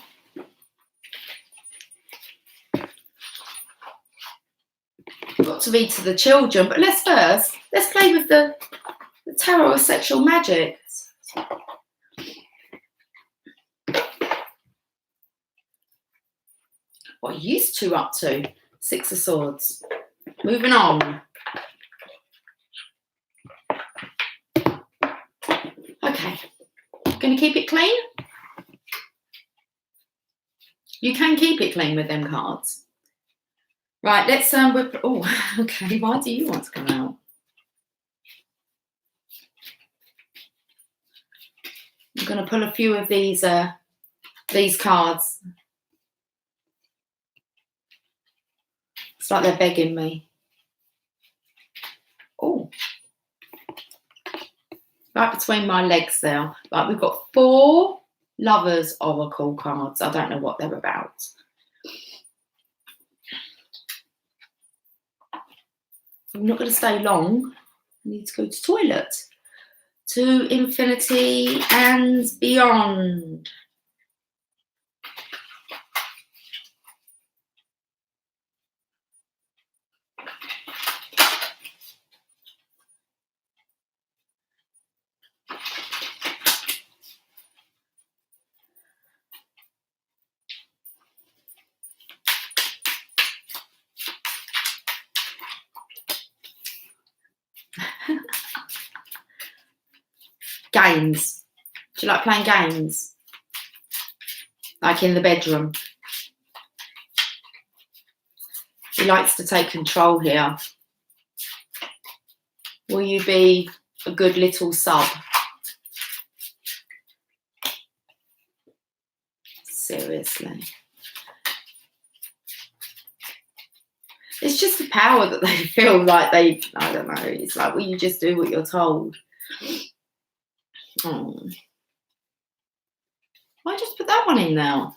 We've got to read to the children, but let's play with the Tarot of Sexual Magic. What are you two up to? Six of Swords. Moving on. Okay. Going to keep it clean? You can keep it clean with them cards. Right, let's oh, okay. Why do you want to come out? I'm going to pull a few of these cards. It's like they're begging me. Oh. Right between my legs there. Right, we've got 4 Lovers Oracle cards. I don't know what they're about. I'm not going to stay long. I need to go to toilet. To infinity and beyond. Games. Do you like playing games? Like in the bedroom? He likes to take control here. Will you be a good little sub? Seriously. It's just the power that they feel like I don't know. It's like, will you just do what you're told? Oh. Why just put that one in now?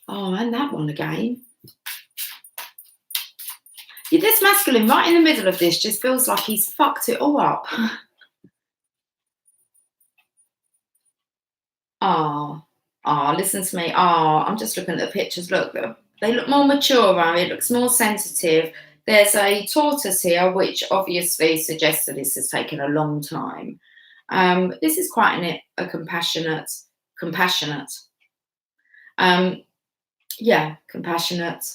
Oh, and that one again. Yeah, this masculine right in the middle of this just feels like he's fucked it all up. Listen to me. I'm just looking at the pictures. Look, they look more mature, it looks more sensitive. There's a tortoise here, which obviously suggests that this has taken a long time. This is quite a compassionate. Yeah, compassionate.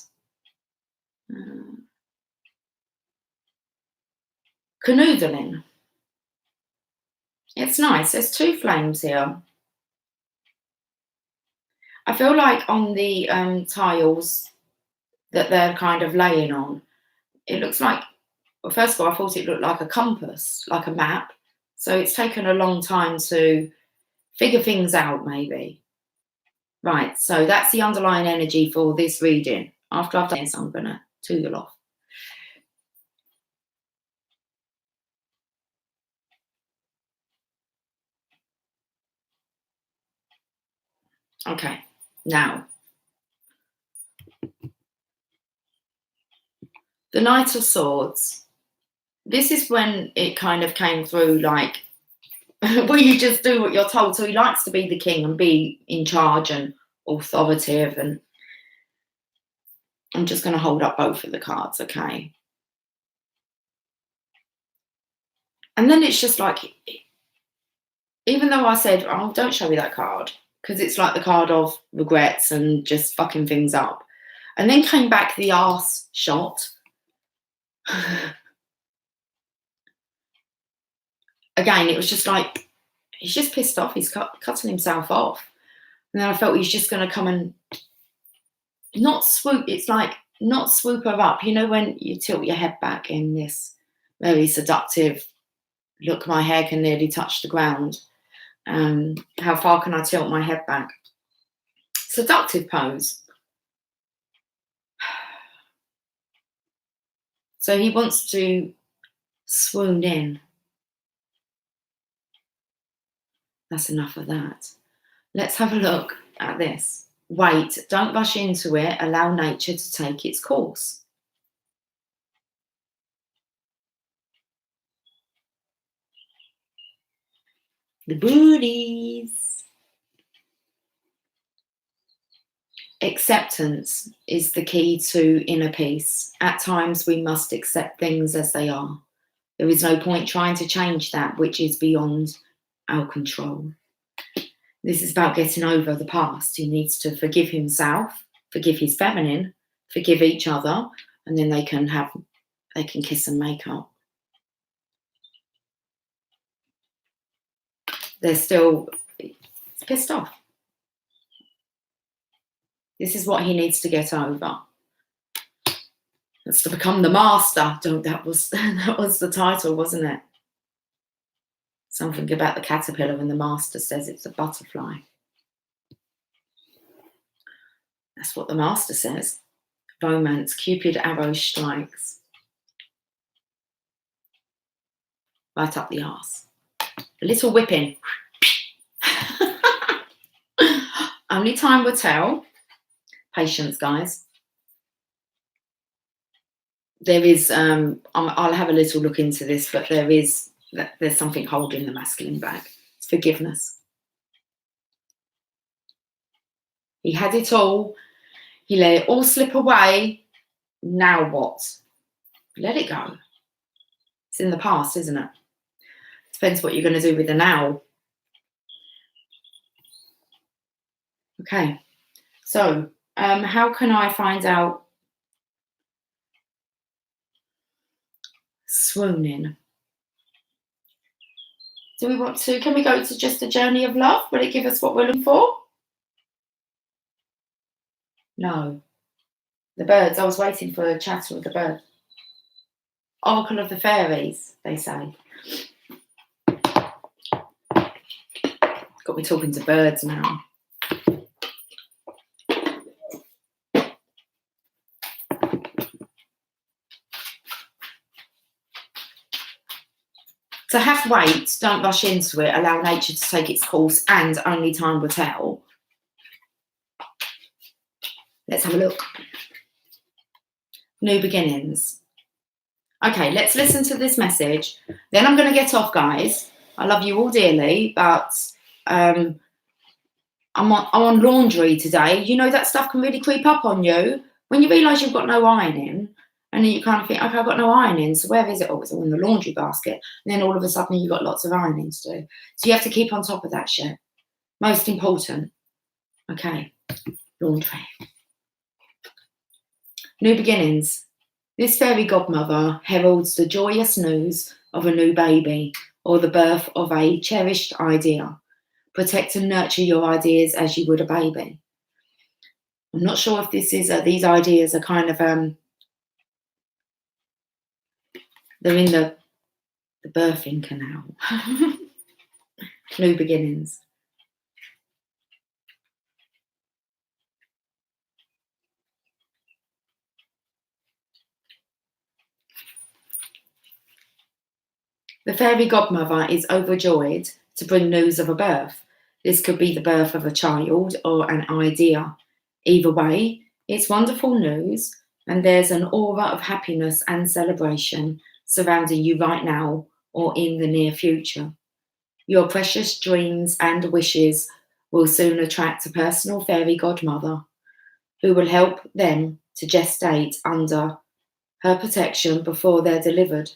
Canoodling. It's nice. There's 2 flames here. I feel like on the tiles that they're kind of laying on, it looks like, well, first of all, I thought it looked like a compass, like a map. So it's taken a long time to figure things out, maybe. Right, so that's the underlying energy for this reading. After I've done this, I'm going to tootle off. Okay, now. The Knight of Swords. This is when it kind of came through, like, will you just do what you're told? So he likes to be the king and be in charge and authoritative, and I'm just going to hold up both of the cards, okay? And then it's just like, even though I said, oh, don't show me that card, because it's like the card of regrets and just fucking things up. And then came back the arse shot. Again, it was just like, he's just pissed off. He's cutting himself off. And then I felt he's just going to come and not swoop. It's like not swoop her up. You know, when you tilt your head back in this very seductive, look, my hair can nearly touch the ground. How far can I tilt my head back? Seductive pose. So he wants to swoon in. That's enough of that. Let's have a look at this. Wait, don't rush into it. Allow nature to take its course. The booties. Acceptance is the key to inner peace. At times we must accept things as they are. There is no point trying to change that which is beyond our control. This is about getting over the past. He needs to forgive himself, forgive his feminine, forgive each other, and then they can kiss and make up. They're still pissed off. This is what he needs to get over. It's to become the master. That was the title, wasn't it? Something about the caterpillar and the master says it's a butterfly. That's what the master says. Romance, Cupid arrow strikes. Right up the arse. A little whipping. Only time will tell. Patience, guys. There is, I'll have a little look into this, but there's something holding the masculine back. It's forgiveness. He had it all. He let it all slip away. Now what? Let it go. It's in the past, isn't it? Depends what you're going to do with the now. Okay. So, how can I find out swooning? Do we want to, can we go to just a journey of love? Will it give us what we're looking for? No. The birds, I was waiting for a chatter with the bird. Oracle of the fairies, they say. Got me talking to birds now. So have weight, don't rush into it, allow nature to take its course, and only time will tell. Let's have a look. New beginnings. Okay, let's listen to this message. Then I'm going to get off, guys. I love you all dearly, but I'm on laundry today. You know that stuff can really creep up on you. When you realise you've got no ironing, and then you kind of think, okay, I've got no ironing, so where is it? Oh, it's all in the laundry basket. And then all of a sudden you've got lots of ironing to do. So you have to keep on top of that shit. Most important. Okay, laundry. New beginnings. This fairy godmother heralds the joyous news of a new baby or the birth of a cherished idea. Protect and nurture your ideas as you would a baby. I'm not sure if this is these ideas are kind of they're in the birthing canal. New beginnings. The fairy godmother is overjoyed to bring news of a birth. This could be the birth of a child or an idea. Either way, it's wonderful news, and there's an aura of happiness and celebration surrounding you right now or in the near future. Your precious dreams and wishes will soon attract a personal fairy godmother who will help them to gestate under her protection before they're delivered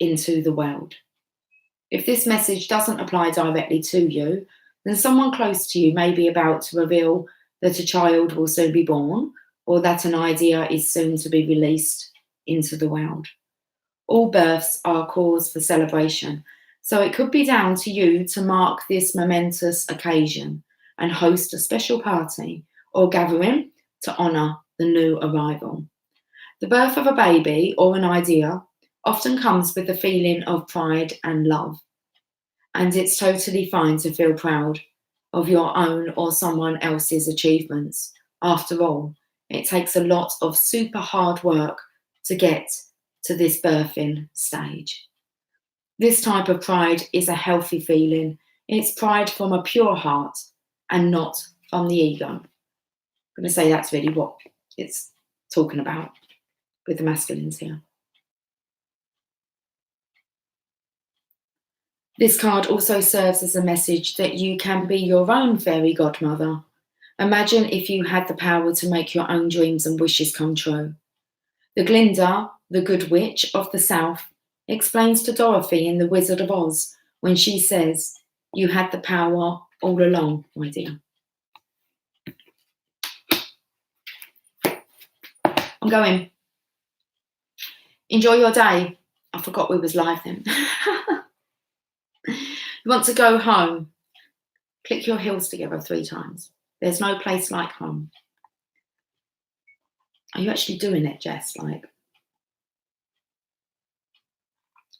into the world. If this message doesn't apply directly to you, then someone close to you may be about to reveal that a child will soon be born or that an idea is soon to be released into the world. All births are a cause for celebration, so it could be down to you to mark this momentous occasion and host a special party or gathering to honour the new arrival. The birth of a baby or an idea often comes with a feeling of pride and love, and it's totally fine to feel proud of your own or someone else's achievements. After all, it takes a lot of super hard work to get to this birthing stage. This type of pride is a healthy feeling. It's pride from a pure heart and not from the ego. I'm going to say that's really what it's talking about with the masculines here. This card also serves as a message that you can be your own fairy godmother. Imagine if you had the power to make your own dreams and wishes come true. The Glinda, the Good Witch of the South, explains to Dorothy in The Wizard of Oz when she says, "You had the power all along, my dear." I'm going. Enjoy your day. I forgot we was live then. You want to go home? Click your heels together 3 times. There's no place like home. Are you actually doing it, Jess? Like,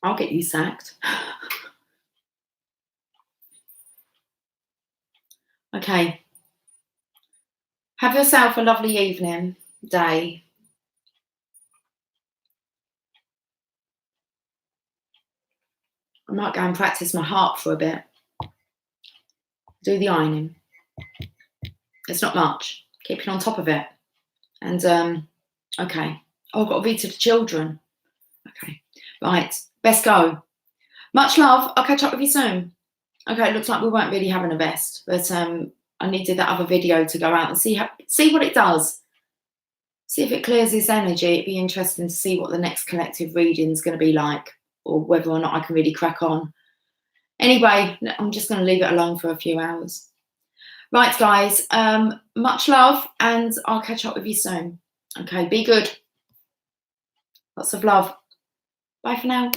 I'll get you sacked. Okay. Have yourself a lovely evening, day. I might go and practice my harp for a bit. Do the ironing. It's not much. Keeping on top of it. And, okay. Oh, I've got to read to the children. Okay. Right. Best go. Much love. I'll catch up with you soon. Okay, it looks like we weren't really having a best, but I needed that other video to go out and see what it does. See if it clears this energy. It'd be interesting to see what the next collective reading is going to be like, or whether or not I can really crack on. Anyway, I'm just going to leave it alone for a few hours. Right, guys, much love, and I'll catch up with you soon. Okay, be good. Lots of love. Bye for now.